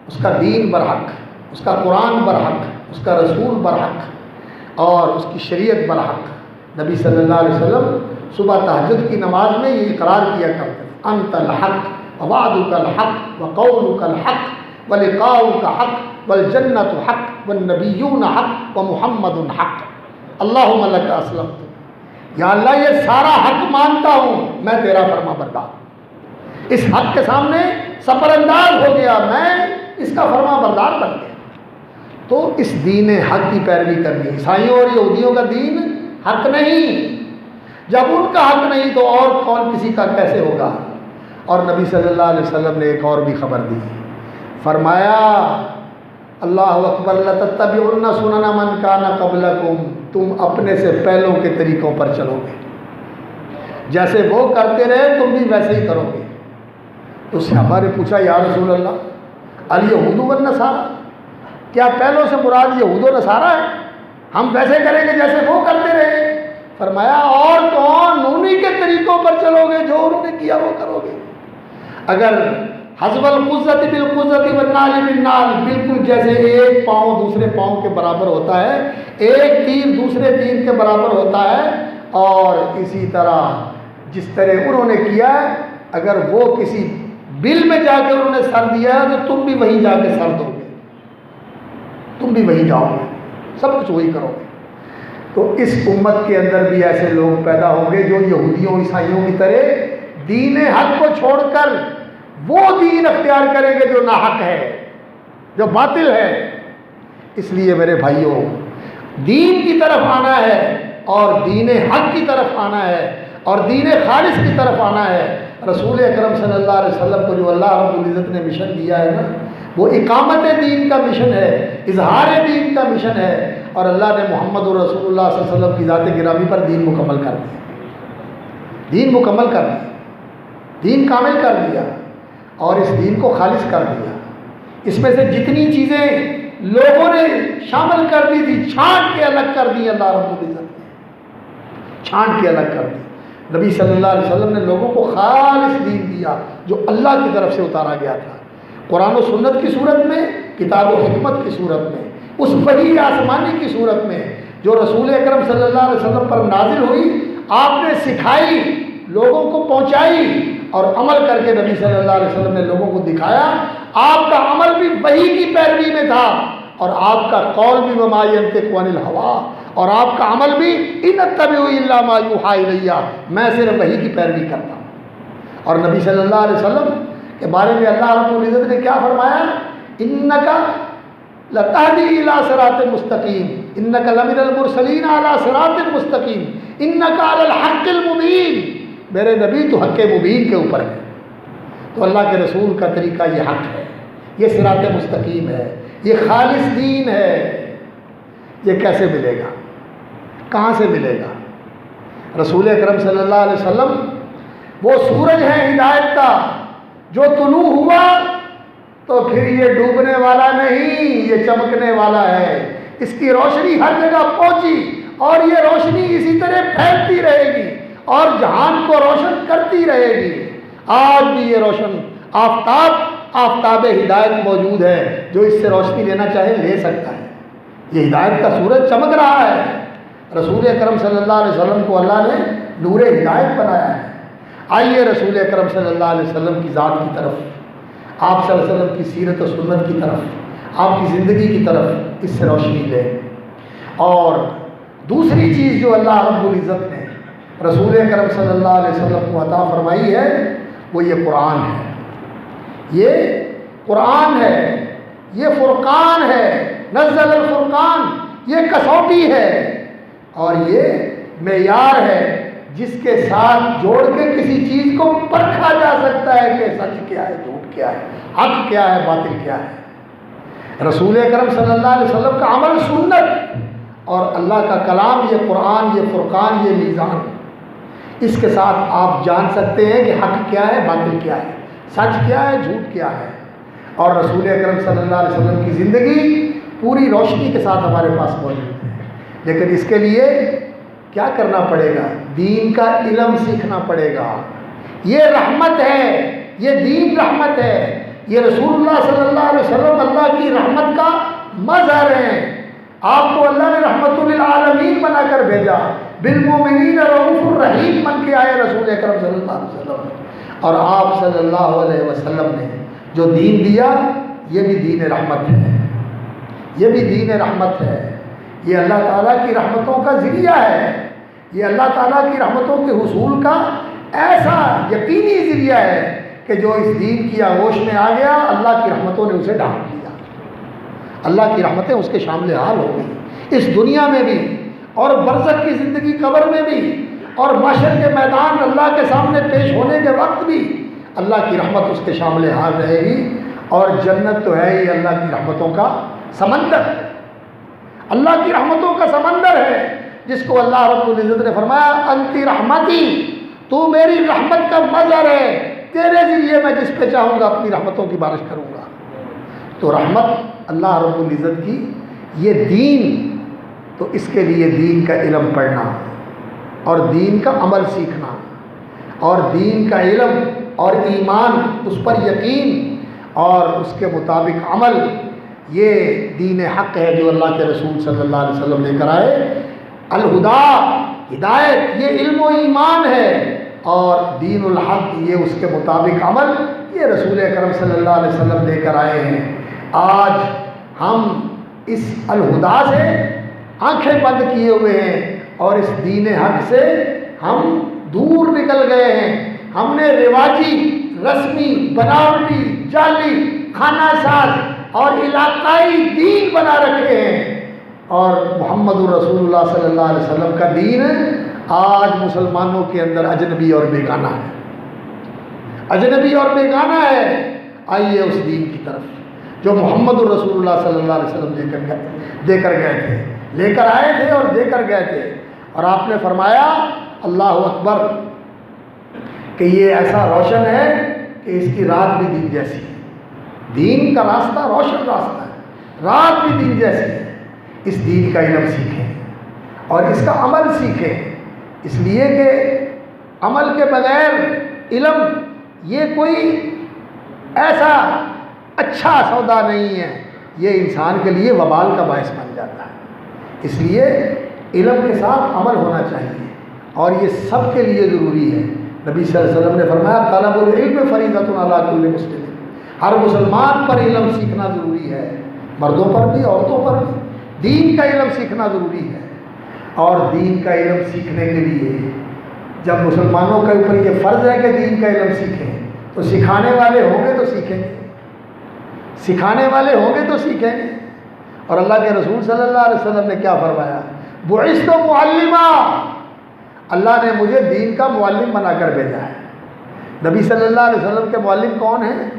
اس کا دین برحق، اس کا قرآن برحق، اس کا رسول برحق اور اس کی شریعت برحق۔ نبی صلی اللہ علیہ وسلم صبح تہجد کی نماز میں یہ اقرار کیا کرتے ہیں، انت الحق ووعدک الحق وقولک الحق ولقاؤک حق والجنت حق والنبیون حق ومحمد حق اللہم لک اسلمت۔ یا اللہ یہ سارا حق مانتا ہوں، میں تیرا فرما بردار، اس حق کے سامنے سفر انداز ہو گیا، میں اس کا فرما بردار بن گیا۔ تو اس دین حق کی پیروی کرنی، عیسائیوں اور یہودیوں کا دین حق نہیں، جب ان کا حق نہیں تو اور کون کسی کا کیسے ہوگا؟ اور نبی صلی اللہ علیہ وسلم نے ایک اور بھی خبر دی، فرمایا اللہ اکبر لتتبعن سنن من کان قبلکم، تم اپنے سے پہلوں کے طریقوں پر چلو گے، جیسے وہ کرتے رہے تم بھی ویسے ہی کرو گے۔ تو صحابہ نے پوچھا یا رسول اللہ الیہود والنصارى، کیا پہلوں سے مراد یہود و نصارہ ہے؟ ہم ویسے کریں گے جیسے وہ کرتے رہے؟ فرمایا اور کون، انہی کے طریقوں پر چلو گے، جو انہوں نے کیا وہ کرو گے۔ اگر حسب القوت بالقوت والنال بالنال، بالکل جیسے ایک پاؤں دوسرے پاؤں کے برابر ہوتا ہے، ایک تیر دوسرے تیر کے برابر ہوتا ہے، اور اسی طرح جس طرح انہوں نے کیا ہے، اگر وہ کسی بل میں جا کے انہوں نے سر دیا ہے تو تم بھی وہیں جا کے سر دو گے، تم بھی وہیں جاؤ گے، سب کچھ وہی کرو گے۔ تو اس امت کے اندر بھی ایسے لوگ پیدا ہوں گے جو یہودیوں عیسائیوں کی طرح دین حق کو چھوڑ کر وہ دین اختیار کریں گے جو ناحق ہے، جو باطل ہے۔ اس لیے میرے بھائیوں، دین کی طرف آنا ہے اور دین حق کی طرف آنا ہے اور دین خالص کی طرف آنا ہے۔ رسول اکرم صلی اللہ علیہ وسلم کو جو اللہ رب العزت نے مشن دیا ہے نا، وہ اقامت دین کا مشن ہے، اظہار دین کا مشن ہے، اور اللہ نے محمد رسول اللہ صلی اللہ علیہ وسلم کی ذات گرامی پر دین مکمل کر دیا، دین مکمل کر دیا، دین کامل کر دیا اور اس دین کو خالص کر دیا۔ اس میں سے جتنی چیزیں لوگوں نے شامل کر دی تھی، چھانٹ کے الگ کر دی اللہ رب العزت نے، چھانٹ کے الگ کر دی۔ نبی صلی اللہ علیہ وسلم نے لوگوں کو خالص دین دیا جو اللہ کی طرف سے اتارا گیا تھا، قرآن و سنت کی صورت میں، کتاب و حکمت کی صورت میں، اس وحی آسمانی کی صورت میں جو رسول اکرم صلی اللہ علیہ وسلم پر نازل ہوئی، آپ نے سکھائی، لوگوں کو پہنچائی اور عمل کر کے نبی صلی اللہ علیہ وسلم نے لوگوں کو دکھایا۔ آپ کا عمل بھی وحی کی پیروی میں تھا اور آپ کا قول بھی وما ینطق عن الہویٰ، اور آپ کا عمل بھی ان اتبع الا ما یوحی الی، میں صرف وحی کی پیروی کرتا ہوں۔ اور نبی صلی اللہ علیہ وسلم کے بارے میں اللہ رب العزت نے کیا فرمایا؟ انک لتہدی الی صراط مستقیم، انک لمن المرسلین علی صراط مستقیم، انک علی الحق المبین، میرے نبی تو حق مبین کے اوپر ہے۔ تو اللہ کے رسول کا طریقہ یہ حق ہے، یہ صراط مستقیم ہے، یہ خالص دین ہے۔ یہ کیسے ملے گا؟ کہاں سے ملے گا؟ رسول اکرم صلی اللہ علیہ وسلم وہ سورج ہے ہدایت کا، جو طلوع ہوا تو پھر یہ ڈوبنے والا نہیں، یہ چمکنے والا ہے، اس کی روشنی ہر جگہ پہنچی اور یہ روشنی اسی طرح پھیلتی رہے گی اور جہان کو روشن کرتی رہے گی۔ آج بھی یہ روشن آفتاب ہدایت موجود ہے، جو اس سے روشنی لینا چاہے لے سکتا ہے۔ یہ ہدایت کا سورج چمک رہا ہے، رسول اکرم صلی اللہ علیہ وسلم کو اللہ نے نور ہدایت بنایا ہے۔ آئیے رسول اکرم صلی اللہ علیہ وسلم کی ذات کی طرف، آپ صلی اللہ علیہ وسلم کی سیرت و سنت کی طرف، آپ کی زندگی کی طرف اس سے روشنی لیں۔ اور دوسری چیز جو اللہ رب العزت نے رسول اکرم صلی اللہ علیہ وسلم کو عطا فرمائی ہے وہ یہ قرآن ہے، یہ قرآن ہے، یہ فرقان ہے، نزل الفرقان، یہ کسوٹی ہے اور یہ معیار ہے جس کے ساتھ جوڑ کے کسی چیز کو پرکھا جا سکتا ہے کہ سچ کیا ہے، جھوٹ کیا ہے، حق کیا ہے، باطل کیا ہے۔ رسول اکرم صلی اللہ علیہ وسلم کا عمل سنت اور اللہ کا کلام یہ قرآن، یہ فرقان، یہ میزان، اس کے ساتھ آپ جان سکتے ہیں کہ حق کیا ہے، باطل کیا ہے، سچ کیا ہے، جھوٹ کیا ہے۔ اور رسول اکرم صلی اللہ علیہ وسلم کی زندگی پوری روشنی کے ساتھ ہمارے پاس موجود ہے، لیکن اس کے لیے کیا کرنا پڑے گا؟ دین کا علم سیکھنا پڑے گا۔ یہ رحمت ہے، یہ دین رحمت ہے، یہ رسول اللہ صلی اللہ علیہ وسلم اللہ کی رحمت کا مظہر ہیں۔ آپ کو اللہ نے رحمت للعالمین بنا کر بھیجا، بالمؤمنین رؤوف الرحیم بن کے آئے رسول اکرم صلی اللہ علیہ وسلم، اور آپ صلی اللہ علیہ وسلم نے جو دین دیا یہ بھی دین رحمت ہے، یہ بھی دین رحمت ہے۔ یہ اللہ تعالیٰ کی رحمتوں کا ذریعہ ہے، یہ اللہ تعالیٰ کی رحمتوں کے حصول کا ایسا یقینی ذریعہ ہے کہ جو اس دین کی آغوش میں آ گیا اللہ کی رحمتوں نے اسے ڈھانپ لیا، اللہ کی رحمتیں اس کے شامل حال ہو گئی، اس دنیا میں بھی اور برزخ کی زندگی قبر میں بھی اور محشر کے میدان اللہ کے سامنے پیش ہونے کے وقت بھی اللہ کی رحمت اس کے شامل حال رہے گی۔ اور جنت تو ہے ہی اللہ کی رحمتوں کا سمندر، اللہ کی رحمتوں کا سمندر ہے، جس کو اللہ رب العزت نے فرمایا انتی رحمتی، تو میری رحمت کا مظہر ہے، تیرے ذریعے میں جس پہ چاہوں گا اپنی رحمتوں کی بارش کروں گا۔ تو رحمت اللہ رب العزت کی، یہ دین، تو اس کے لیے دین کا علم پڑھنا اور دین کا عمل سیکھنا اور دین کا علم اور ایمان، اس پر یقین اور اس کے مطابق عمل، یہ دین حق ہے جو اللہ کے رسول صلی اللہ علیہ وسلم لے کر آئے۔ الہدا، ہدایت، یہ علم و ایمان ہے، اور دین الحق، یہ اس کے مطابق عمل، یہ رسول اکرم صلی اللہ علیہ وسلم لے کر آئے ہیں۔ آج ہم اس الہدا سے آنکھیں بند کیے ہوئے ہیں اور اس دین حق سے ہم دور نکل گئے ہیں۔ ہم نے رواجی، رسمی، بناوٹی، جعلی، خانہ ساز اور علاقائی دین بنا رکھے ہیں، اور محمد الرسول اللہ صلی اللہ علیہ وسلم کا دین آج مسلمانوں کے اندر اجنبی اور بیگانہ ہے، اجنبی اور بیگانہ ہے۔ آئیے اس دین کی طرف جو محمد الرسول اللہ صلی اللہ علیہ وسلم دے کر گئے تھے، لے کر آئے تھے اور دے کر گئے تھے۔ اور آپ نے فرمایا اللہ اکبر کہ یہ ایسا روشن ہے کہ اس کی رات بھی دن جیسی ہے، دین کا راستہ روشن راستہ ہے، رات بھی دن جیسی ہے۔ اس دین کا علم سیکھیں اور اس کا عمل سیکھیں، اس لیے کہ عمل کے بغیر علم یہ کوئی ایسا اچھا سودا نہیں ہے، یہ انسان کے لیے وبال کا باعث بن جاتا ہے۔ اس لیے علم کے ساتھ عمل ہونا چاہیے، اور یہ سب کے لیے ضروری ہے۔ نبی صلی اللہ علیہ وسلم نے فرمایا طلب العلم فریضۃ علی کل مسلم، ہر مسلمان پر علم سیکھنا ضروری ہے، مردوں پر بھی عورتوں پر بھی دین کا علم سیکھنا ضروری ہے۔ اور دین کا علم سیکھنے کے لیے جب مسلمانوں کے اوپر یہ فرض ہے کہ دین کا علم سیکھیں، تو سکھانے والے ہوں گے تو سیکھیں گے، سکھانے والے ہوں گے تو سیکھیں گے۔ اور اللہ کے رسول صلی اللہ علیہ وسلم نے کیا فرمایا؟ بعثت معلما، اللہ نے مجھے دین کا معلم بنا کر بھیجا ہے۔ نبی صلی اللہ علیہ وسلم کے معلم کون ہیں؟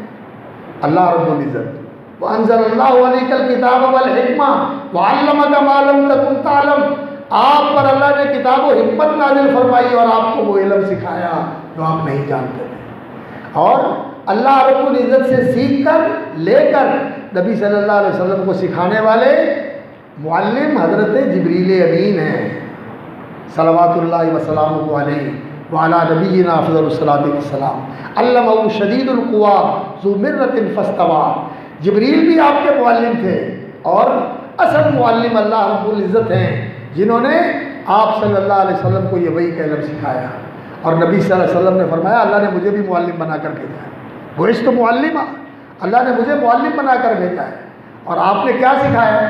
اللہ رب العزت۔ وَأَنزَلَ اللَّهُ عَلَيْكَ الْكِتَابَ وَالْحِكْمَةَ وَعَلَّمَكَ مَا لَمْ تَكُنْ تَعْلَمْ، آپ پر اللہ نے کتاب و حکمت نازل فرمائی اور آپ کو وہ علم سکھایا جو آپ نہیں جانتے تھے۔ اور اللہ رب العزت سے سیکھ کر لے کر نبی صلی اللہ علیہ وسلم کو سکھانے والے معلم حضرت جبریل امین ہیں، صلوات اللہ وسلامہ علیہ وعلی نبینا افضل الصلاۃ والسلام۔ علمہ شدید القویٰ ذو مرۃ فاستویٰ، جبریل بھی آپ کے معلم تھے، اور اصل معلم اللہ رب العزت ہیں جنہوں نے آپ صلی اللہ علیہ وسلم کو یہ وحی کا علم سکھایا۔ اور نبی صلی اللہ علیہ وسلم نے فرمایا اللہ نے مجھے بھی معلم بنا کر بھیجا ہے، بعثت معلما، اللہ نے مجھے معلم بنا کر بھیجا ہے۔ اور آپ نے کیا سکھایا؟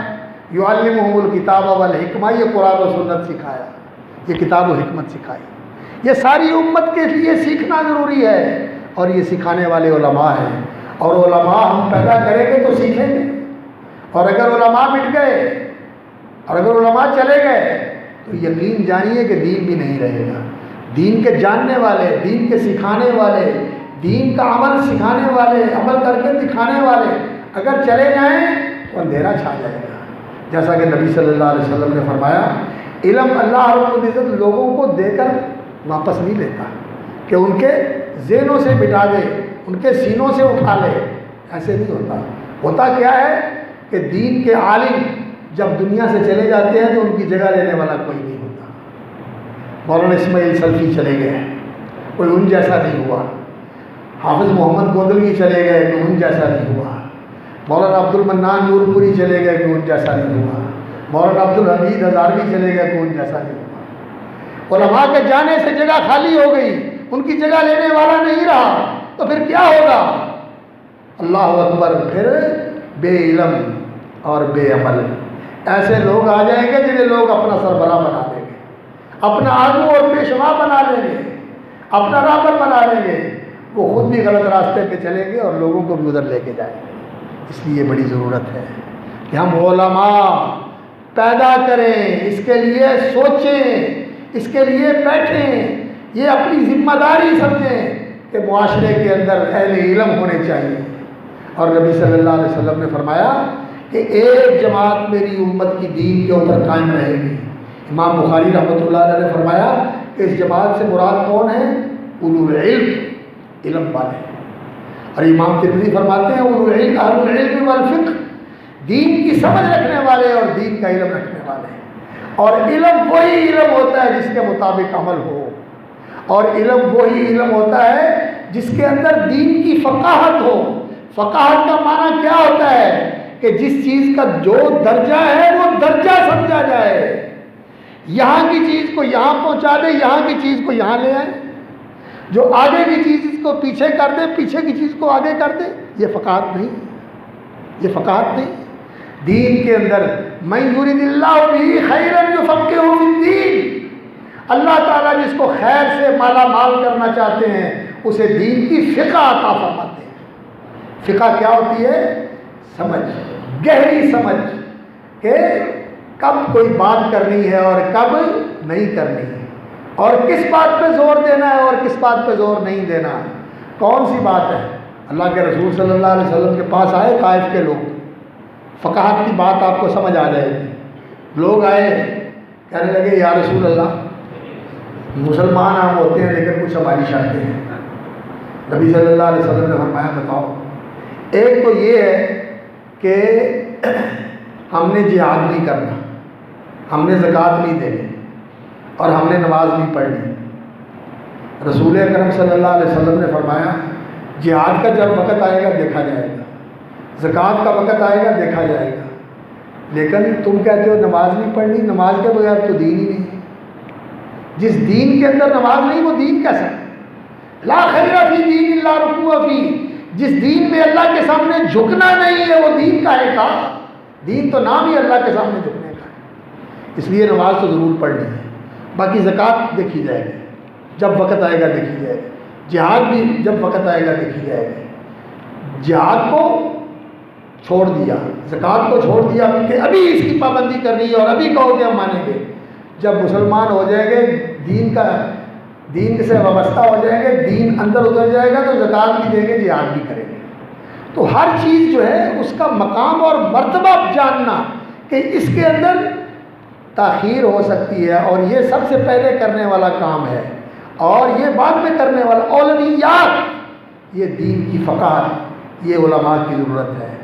یعلمہم الکتاب والحکمہ، یہ قرآن و سنت سکھایا، یہ کتاب و حکمت سکھائی۔ یہ ساری امت کے لیے سیکھنا ضروری ہے، اور یہ سکھانے والے علماء ہیں، اور علماء ہم پیدا کریں گے تو سیکھیں گے۔ اور اگر علماء مٹ گئے اور اگر علماء چلے گئے تو یقین جانیے کہ دین بھی نہیں رہے گا۔ دین کے جاننے والے، دین کے سکھانے والے، دین کا عمل سکھانے والے، عمل کر کے دکھانے والے اگر چلے جائیں تو اندھیرا چھا جائے گا۔ جیسا کہ نبی صلی اللہ علیہ وسلم نے فرمایا علم اللہ رب العزت لوگوں کو دے کر واپس نہیں لیتا کہ ان کے ذہنوں سے مٹا دے، ان کے سینوں سے اٹھا لے، ایسے نہیں ہوتا۔ ہوتا کیا ہے کہ دین کے عالم جب دنیا سے چلے جاتے ہیں تو ان کی جگہ لینے والا کوئی نہیں ہوتا۔ مولانا اسماعیل سلفی چلے گئے، کوئی ان جیسا نہیں ہوا۔ حافظ محمد گوندلوی چلے گئے، کوئی ان جیسا نہیں ہوا۔ مولانا عبد المنان نور پوری چلے گئے، کوئی ان جیسا نہیں ہوا۔ مولانا عبد الحمید ہزاروی چلے گئے، کوئی ان جیسا نہیں ہوا۔ علماء کے جانے سے جگہ خالی ہو گئی، ان کی جگہ لینے والا نہیں رہا، تو پھر کیا ہوگا؟ اللہ اکبر، پھر بے علم اور بے عمل ایسے لوگ آ جائیں گے جنہیں لوگ اپنا سربراہ بنا لیں گے، اپنا آگو اور پیشوا بنا لیں گے، اپنا رہبر بنا لیں گے۔ وہ خود بھی غلط راستے پہ چلیں گے اور لوگوں کو بھی ادھر لے کے جائیں گے۔ اس لیے بڑی ضرورت ہے کہ ہم علماء پیدا کریں، اس کے لیے سوچیں، اس کے لیے بیٹھیں، یہ اپنی ذمہ داری سمجھیں کہ معاشرے کے اندر اہل علم ہونے چاہیے۔ اور نبی صلی اللہ علیہ وسلم نے فرمایا کہ ایک جماعت میری امت کی دین کے اوپر قائم رہے گی۔ امام بخاری رحمۃ اللہ علیہ نے فرمایا کہ اس جماعت سے مراد کون ہے؟ اولو العلم، علم والے۔ اور امام ترمذی فرماتے ہیں اولو العلم اہل العلم والفقہ، دین کی سمجھ رکھنے والے اور دین کا علم رکھنے والے۔ اور علم وہی علم ہوتا ہے جس کے مطابق عمل ہو، اور علم وہی علم ہوتا ہے جس کے اندر دین کی فقاہت ہو۔ فقاہت کا معنی کیا ہوتا ہے؟ کہ جس چیز کا جو درجہ ہے وہ درجہ سمجھا جائے، یہاں کی چیز کو یہاں پہنچا دے، یہاں کی چیز کو یہاں لے آئے، جو آگے کی چیز کو پیچھے کر دے، پیچھے کی چیز کو آگے کر دے۔ یہ فقاہت نہیں، یہ فقاہت نہیں۔ دین کے اندر من یرید اللہ بہ خیرا یفقہہ فی الدین، اللہ تعالیٰ جس کو خیر سے مالا مال کرنا چاہتے ہیں اسے دین کی فقہ عطا فرماتے ہیں۔ فقہ کیا ہوتی ہے؟ سمجھ، گہری سمجھ کہ کب کوئی بات کرنی ہے اور کب نہیں کرنی ہے، اور کس بات پہ زور دینا ہے اور کس بات پہ زور نہیں دینا۔ کون سی بات ہے؟ اللہ کے رسول صلی اللہ علیہ وسلم کے پاس آئے طائف کے لوگ، فقاہت کی بات آپ کو سمجھ آ جائے گی۔ لوگ آئے، کہنے لگے یا رسول اللہ، مسلمان ہم ہوتے ہیں لیکن کچھ ہماری شرطیں ہیں۔ نبی صلی اللہ علیہ وسلم نے فرمایا بتاؤ۔ ایک تو یہ ہے کہ ہم نے جہاد نہیں کرنا، ہم نے زکوٰۃ نہیں دینی، اور ہم نے نماز نہیں پڑھنی۔ رسول اکرم صلی اللہ علیہ وسلم نے فرمایا جہاد کا جب وقت آئے گا دیکھا جائے گا، زکوٰۃ کا وقت آئے گا دیکھا جائے گا، لیکن تم کہتے ہو نماز نہیں پڑھنی، نماز کے بغیر تو دین ہی نہیں ہے۔ جس دین کے اندر نماز نہیں وہ دین کیسا ہے؟ لا خیر فی دین الا رکوع فی، جس دین میں اللہ کے سامنے جھکنا نہیں ہے وہ دین کا ہے کا؟ دین تو نام ہی اللہ کے سامنے جھکنے کا ہے۔ اس لیے نماز تو ضرور پڑھنی ہے، باقی زکوٰۃ دیکھی جائے گی، جب وقت آئے گا دیکھی جائے گی، جہاد بھی جب وقت آئے گا دیکھی جائے گی۔ جہاد کو چھوڑ دیا، زکوٰۃ کو چھوڑ دیا کہ ابھی اس کی پابندی کرنی ہے اور ابھی کہو کہ ہم مانیں گے۔ جب مسلمان ہو جائیں گے، دین سے وابستہ ہو جائیں گے، دین اندر اتر جائے گا تو زکوٰۃ بھی دیں گے، جہاد بھی کریں گے۔ تو ہر چیز جو ہے اس کا مقام اور مرتبہ جاننا کہ اس کے اندر تاخیر ہو سکتی ہے، اور یہ سب سے پہلے کرنے والا کام ہے اور یہ بعد میں کرنے والا اولویات، یہ دین کی فقاہت، یہ علماء کی ضرورت ہے۔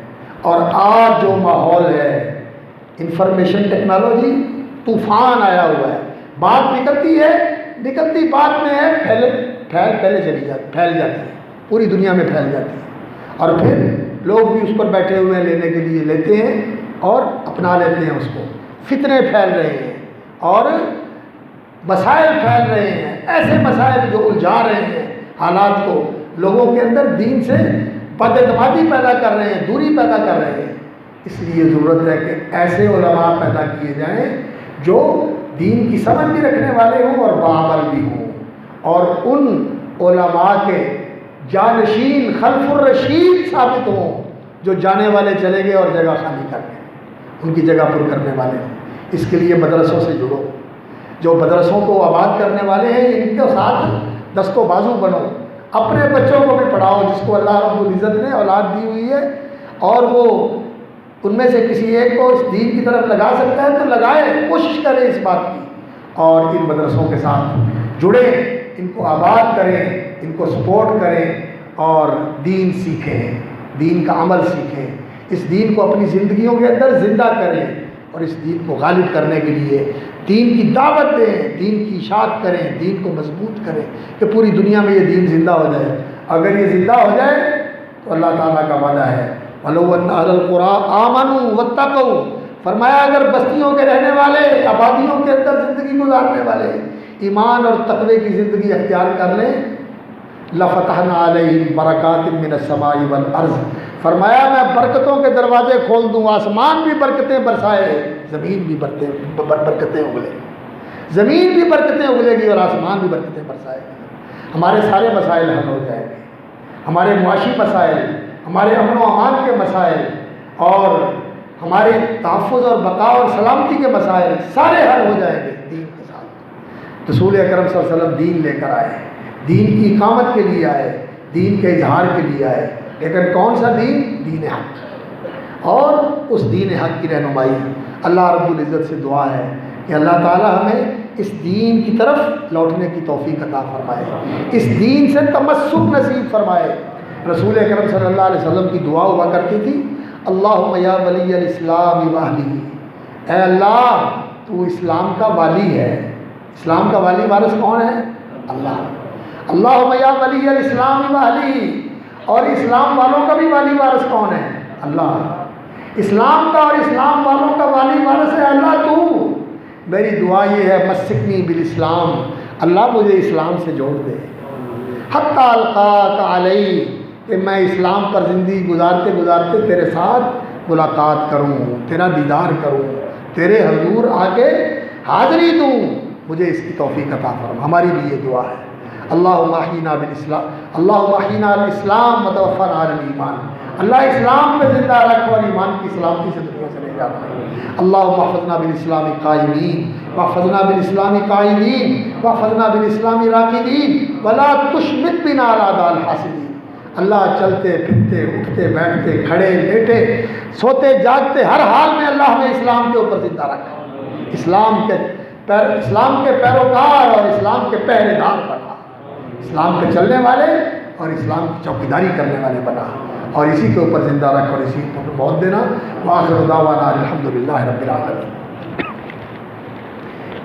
اور آج جو ماحول ہے، انفارمیشن ٹیکنالوجی طوفان آیا ہوا ہے، بات نکلتی ہے، نکلتی بات میں ہے پھیل جاتی ہے، پوری دنیا میں پھیل جاتی ہے، اور پھر لوگ بھی اس پر بیٹھے ہوئے ہیں، لینے کے لیے لیتے ہیں اور اپنا لیتے ہیں اس کو۔ فتنے پھیل رہے ہیں اور مسائل پھیل رہے ہیں، ایسے مسائل جو الجھا رہے ہیں حالات کو، لوگوں کے اندر دین سے بد اعتمادی پیدا کر رہے ہیں، دوری پیدا کر رہے ہیں۔ اس لیے ضرورت ہے کہ ایسے علماء پیدا کیے جائیں جو دین کی سمجھ بھی رکھنے والے ہوں اور باعمل بھی ہوں، اور ان علماء کے جانشین خلف الرشید ثابت ہوں جو جانے والے چلے گئے اور جگہ خالی کر گئے، ان کی جگہ پر کرنے والے ہیں۔ اس کے لیے مدرسوں سے جڑو، جو مدرسوں کو آباد کرنے والے ہیں ان کے ساتھ دست و بازو بنو، اپنے بچوں کو بھی پڑھاؤ جس کو اللہ رب العزت نے اولاد دی ہوئی ہے، اور وہ ان میں سے کسی ایک کو اس دین کی طرف لگا سکتا ہے تو لگائے، کوشش کرے اس بات کی، اور ان مدرسوں کے ساتھ جڑیں، ان کو آباد کریں، ان کو سپورٹ کریں اور دین سیکھیں، دین کا عمل سیکھیں۔ اس دین کو اپنی زندگیوں کے اندر زندہ کریں اور اس دین کو غالب کرنے کے لیے دین کی دعوت دیں، دین کی اشاعت کریں، دین کو مضبوط کریں کہ پوری دنیا میں یہ دین زندہ ہو جائے۔ اگر یہ زندہ ہو جائے تو اللہ تعالیٰ کا وعدہ ہے وَلَوْ أَنَّ أَهْلَ الْقُرَىٰ آمَنُوا وَاتَّقَوْا، فرمایا اگر بستیوں کے رہنے والے، آبادیوں کے اندر زندگی گزارنے والے ایمان اور تقوی کی زندگی اختیار کر لیں لَفَتَحْنَا عَلَيْهِمْ بَرَكَاتٍ مِّنَ السَّمَاءِ وَالْأَرْضِ، فرمایا میں برکتوں کے دروازے کھول دوں، آسمان بھی برکتیں برسائے، زمین بھی برکتیں اگلے، زمین بھی برکتیں اگلے گی اور آسمان بھی برکتیں برسائے گی۔ ہمارے سارے مسائل حل ہو جائیں گے، ہمارے معاشی مسائل، ہمارے امن و امان کے مسائل اور ہمارے تحفظ اور بقا اور سلامتی کے مسائل سارے حل ہو جائیں گے دین کے ساتھ۔ رسول اکرم صلی اللہ علیہ وسلم دین لے کر آئے، دین کی اقامت کے لیے آئے، دین کے اظہار کے لیے آئے، لیکن کون سا دین؟ دین حق، اور اس دین حق کی رہنمائی اللہ رب العزت سے دعا ہے کہ اللہ تعالی ہمیں اس دین کی طرف لوٹنے کی توفیق عطا فرمائے، اس دین سے تمسک نصیب فرمائے۔ رسول اکرم صلی اللہ علیہ وسلم کی دعا ہوا کرتی تھی اللہم یا ولی الاسلام واہلہ، اے اللہ تو اسلام کا والی ہے۔ اسلام کا والی وارث کون ہے؟ اللہ۔ اللہم یا ولی الاسلام واہلہ، اور اسلام والوں کا بھی والی وارث کون ہے؟ اللہ۔ اسلام کا اور اسلام والوں کا والی وارث ہے اللہ تو۔ میری دعا یہ ہے مسکنی بالاسلام، اللہ مجھے اسلام سے جوڑ دے، حتی القاک علیہ، کہ میں اسلام پر زندگی گزارتے گزارتے تیرے ساتھ ملاقات کروں، تیرا دیدار کروں، تیرے حضور آ کے حاضری دوں، مجھے اس کی توفیق عطا فرما۔ ہماری بھی یہ دعا ہے اللہم احینا بالاسلام، اللہم احینا الاسلام وتوفنا علی الایمان، اللہ اسلام میں زندہ رکھ اور ایمان کی سلامتی سے دنیا سے لے جانا ہے۔ اللہم احفظنا بالاسلام قائمین واحفظنا بالاسلام قائدین واحفظنا بالاسلام راقدین ولا تشمت بنا علی اعداء الحاسدین۔ اللہ چلتے پھرتے اٹھتے بیٹھتے کھڑے لیٹے سوتے جاگتے ہر حال میں اللہ ہمیں اسلام کے اوپر زندہ رکھا، اسلام کے پیروکار اور اسلام کے پہرے دار بنا، اسلام پہ چلنے والے اور اسلام کی چوکیداری کرنے والے بنا، اور اسی کے اوپر زندہ رکھ اور اسی کے اوپر موت دینا۔ وآخر دعوانا الحمدللہ رب العالمین۔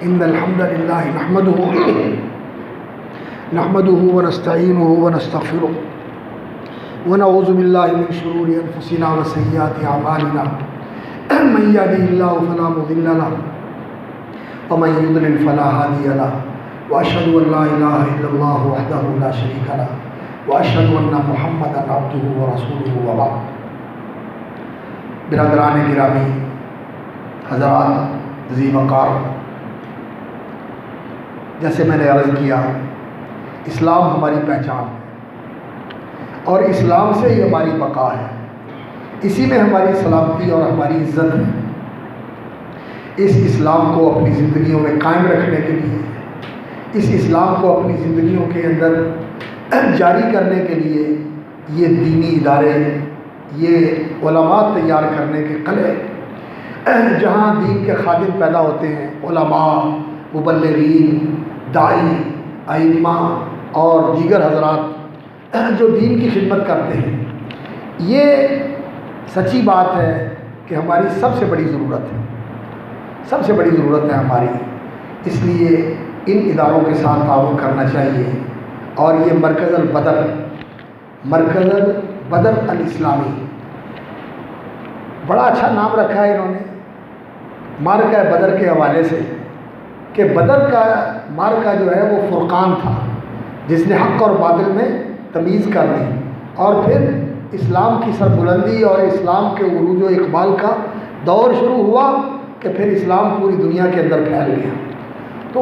ان الحمد للہ نحمده ونستعینه ونستغفره ونعوذ باللہ من شرور انفسنا وسیئات اعمالنا، من یهده اللہ فلا مضل له ومن يضلل فلا هادي له، واشهد ان لا اله الا الله وحده لا شريك له واشهد ان محمدا عبده ورسوله وبعد۔ برادران گرامی، حضرات ذی وقار، جیسے میں نے عرض کیا اسلام ہماری پہچان ہے اور اسلام سے ہی ہماری بقا ہے، اسی میں ہماری سلامتی اور ہماری عزت ہے۔ اس اسلام کو اپنی زندگیوں میں قائم رکھنے کے لیے، اس اسلام کو اپنی زندگیوں کے اندر جاری کرنے کے لیے یہ دینی ادارے، یہ علماء تیار کرنے کے قلعے جہاں دین کے خادم پیدا ہوتے ہیں، علماء، مبلغین، داعی، ائمہ اور دیگر حضرات جو دین کی خدمت کرتے ہیں، یہ سچی بات ہے کہ ہماری سب سے بڑی ضرورت ہے، سب سے بڑی ضرورت ہے ہماری، اس لیے ان اداروں کے ساتھ تعاون کرنا چاہیے۔ اور یہ مرکز البدر الاسلامی، بڑا اچھا نام رکھا ہے انہوں نے معرکہ بدر کے حوالے سے، کہ بدر کا معرکہ جو ہے وہ فرقان تھا، جس نے حق اور باطل میں تمیز کر دی، اور پھر اسلام کی سربلندی اور اسلام کے عروج و اقبال کا دور شروع ہوا کہ پھر اسلام پوری دنیا کے اندر پھیل گیا۔ تو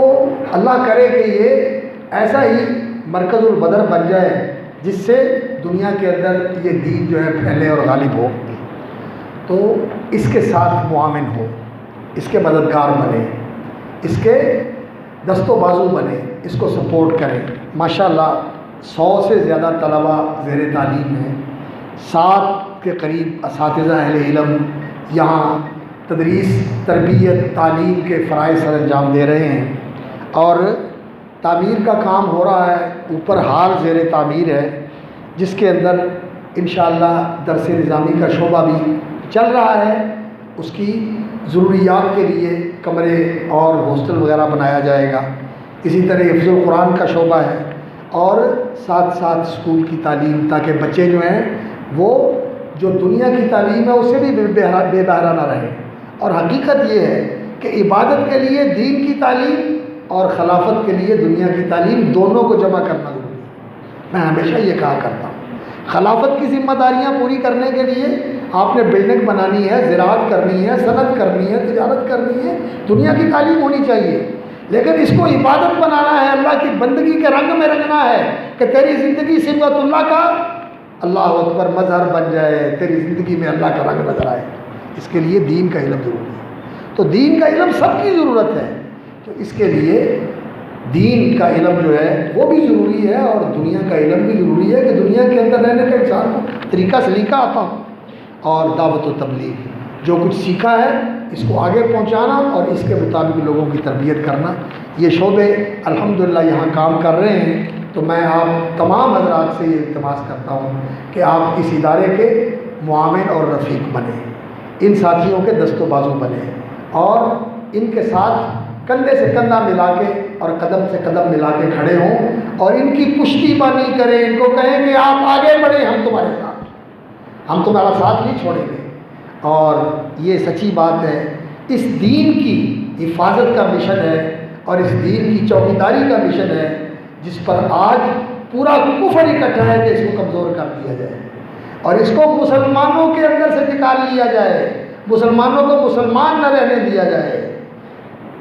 اللہ کرے کہ یہ ایسا ہی مرکز البدر بن جائے جس سے دنیا کے اندر یہ دین جو ہے پھیلے اور غالب ہو، تو اس کے ساتھ معاون ہو، اس کے مددگار بنے، اس کے دست و بازو بنے، اس کو سپورٹ کریں۔ ماشاءاللہ 100 سے زیادہ طلباء زیر تعلیم ہیں، 7 کے قریب اساتذہ اہل علم یہاں تدریس، تربیت، تعلیم کے فرائض سر انجام دے رہے ہیں، اور تعمیر کا کام ہو رہا ہے، اوپر ہال زیر تعمیر ہے، جس کے اندر انشاءاللہ درس نظامی کا شعبہ بھی چل رہا ہے اس کی ضروریات کے لیے کمرے اور ہاسٹل وغیرہ بنایا جائے گا. اسی طرح حفظ القرآن کا شعبہ ہے اور ساتھ ساتھ اسکول کی تعلیم، تاکہ بچے جو ہیں وہ جو دنیا کی تعلیم ہے اس سے بھی بے بہرا نہ رہیں. اور حقیقت یہ ہے کہ عبادت کے لیے دین کی تعلیم اور خلافت کے لیے دنیا کی تعلیم دونوں کو جمع کرنا ضروری ہے. میں ہمیشہ یہ کہا کرتا ہوں خلافت کی ذمہ داریاں پوری کرنے کے لیے آپ نے بلڈنگ بنانی ہے، زراعت کرنی ہے، صنعت کرنی ہے، تجارت کرنی ہے، دنیا کی تعلیم ہونی چاہیے. لیکن اس کو عبادت بنانا ہے، اللہ کی بندگی کے رنگ میں رنگنا ہے کہ تیری زندگی صفت اللہ کا اللہ اکبر مظہر بن جائے، تیری زندگی میں اللہ کا رنگ نظر آئے. اس کے لیے دین کا علم ضروری ہے. تو دین کا علم سب کی ضرورت ہے. تو اس کے لیے دین کا علم جو ہے وہ بھی ضروری ہے اور دنیا کا علم بھی ضروری ہے کہ دنیا کے اندر رہنے کا انسان کو طریقہ سلیقہ آتا ہو. اور دعوت و تبلیغ جو کچھ سیکھا ہے اس کو آگے پہنچانا اور اس کے مطابق لوگوں کی تربیت کرنا، یہ شعبے الحمدللہ یہاں کام کر رہے ہیں. تو میں آپ تمام حضرات سے یہ التماس کرتا ہوں کہ آپ اس ادارے کے معاون اور رفیق بنیں، ان ساتھیوں کے دست و بازو بنیں اور ان کے ساتھ کندھے سے کندھا ملا کے اور قدم سے قدم ملا کے کھڑے ہوں اور ان کی پشتی بانی کریں، ان کو کہیں کہ آپ آگے بڑھیں، ہم تمہارے ساتھ، ہم تمہارا ساتھ نہیں چھوڑیں گے. اور یہ سچی بات ہے، اس دین کی حفاظت کا مشن ہے اور اس دین کی چوکیداری کا مشن ہے جس پر آج پورا کفر اکٹھا ہے کہ اس کو کمزور کر دیا جائے اور اس کو مسلمانوں کے اندر سے نکال لیا جائے، مسلمانوں کو مسلمان نہ رہنے دیا جائے.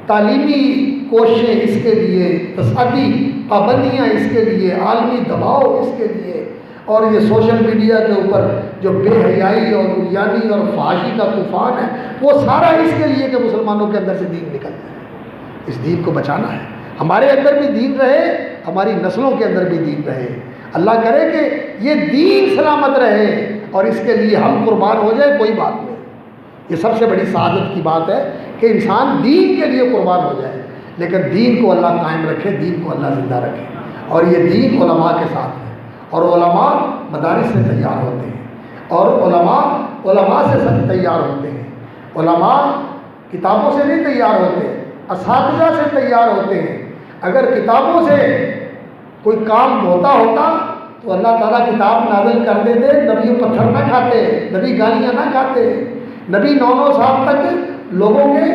تعلیمی کوششیں اس کے لیے، تصادی پابندیاں اس کے لیے، عالمی دباؤ اس کے لیے، اور یہ سوشل میڈیا کے اوپر جو بے حیائی اور عریانی اور فحاشی کا طوفان ہے وہ سارا اس کے لیے کہ مسلمانوں کے اندر سے دین نکل جائے. اس دین کو بچانا ہے، ہمارے اندر بھی دین رہے، ہماری نسلوں کے اندر بھی دین رہے. اللہ کرے کہ یہ دین سلامت رہے اور اس کے لیے ہم قربان ہو جائے، کوئی بات نہیں. یہ سب سے بڑی سعادت کی بات ہے کہ انسان دین کے لیے قربان ہو جائے، لیکن دین کو اللہ قائم رکھے، دین کو اللہ زندہ رکھے. اور یہ دین علماء کے ساتھ ہے اور علماء مدارس سے تیار ہوتے ہیں اور علماء سے سب تیار ہوتے ہیں. علماء کتابوں سے نہیں تیار ہوتے، اساتذہ سے تیار ہوتے ہیں. اگر کتابوں سے کوئی کام ہوتا تو اللہ تعالیٰ کتاب نازل کر دیتے، نبی پتھر نہ کھاتے، نبی گالیاں نہ کھاتے، نبی 9 سال تک لوگوں کے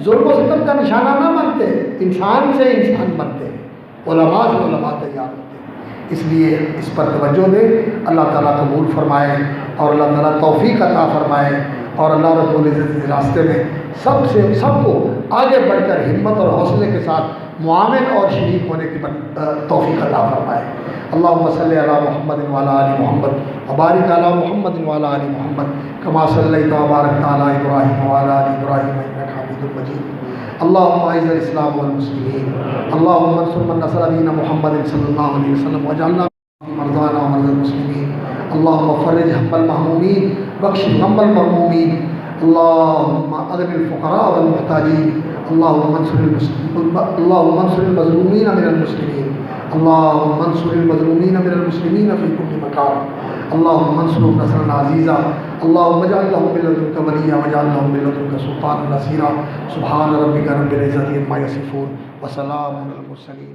ظلم و ستم کا نشانہ نہ بنتے، انسان سے انسان بنتے. علماء سے علماء تیار ہوتے. اس لیے اس پر توجہ دیں. اللہ تعالیٰ قبول فرمائے اور اللہ تعالیٰ توفیق عطا فرمائے اور اللہ رب العزت کے راستے میں سب کو آگے بڑھ کر ہمت اور حوصلے کے ساتھ معاون اور شریک ہونے کی توفیق عطا فرمائے. اللہم صلی علی محمد وعلی آل محمد وبارک علی محمد وعلی آل محمد کما صلیت وبارکت علی ابراہیم وعلی آل ابراہیم انک حمید مجید. اللہم اعز الاسلام والمسلمین، اللہم انصر من نصر دین محمد صلی اللہ علیہ وسلم واجعلنا مرضانا ومرضى المسلمين. اللهم فرج هم المهمومين واكشف غم المغمومين. اللهم اغن الفقراء والمحتاجين. اللهم انصر المظلومين من المسلمين. اللهم انصر المظلومين من المسلمين في كل مكان. اللهم انصرهم نصرا عزيزا. اللهم اجعل لهم من لدنك وليا واجعل لهم من لدنك سلطانا نصيرا. سبحان ربك رب العزة عما يصفون وسلام على المرسلين.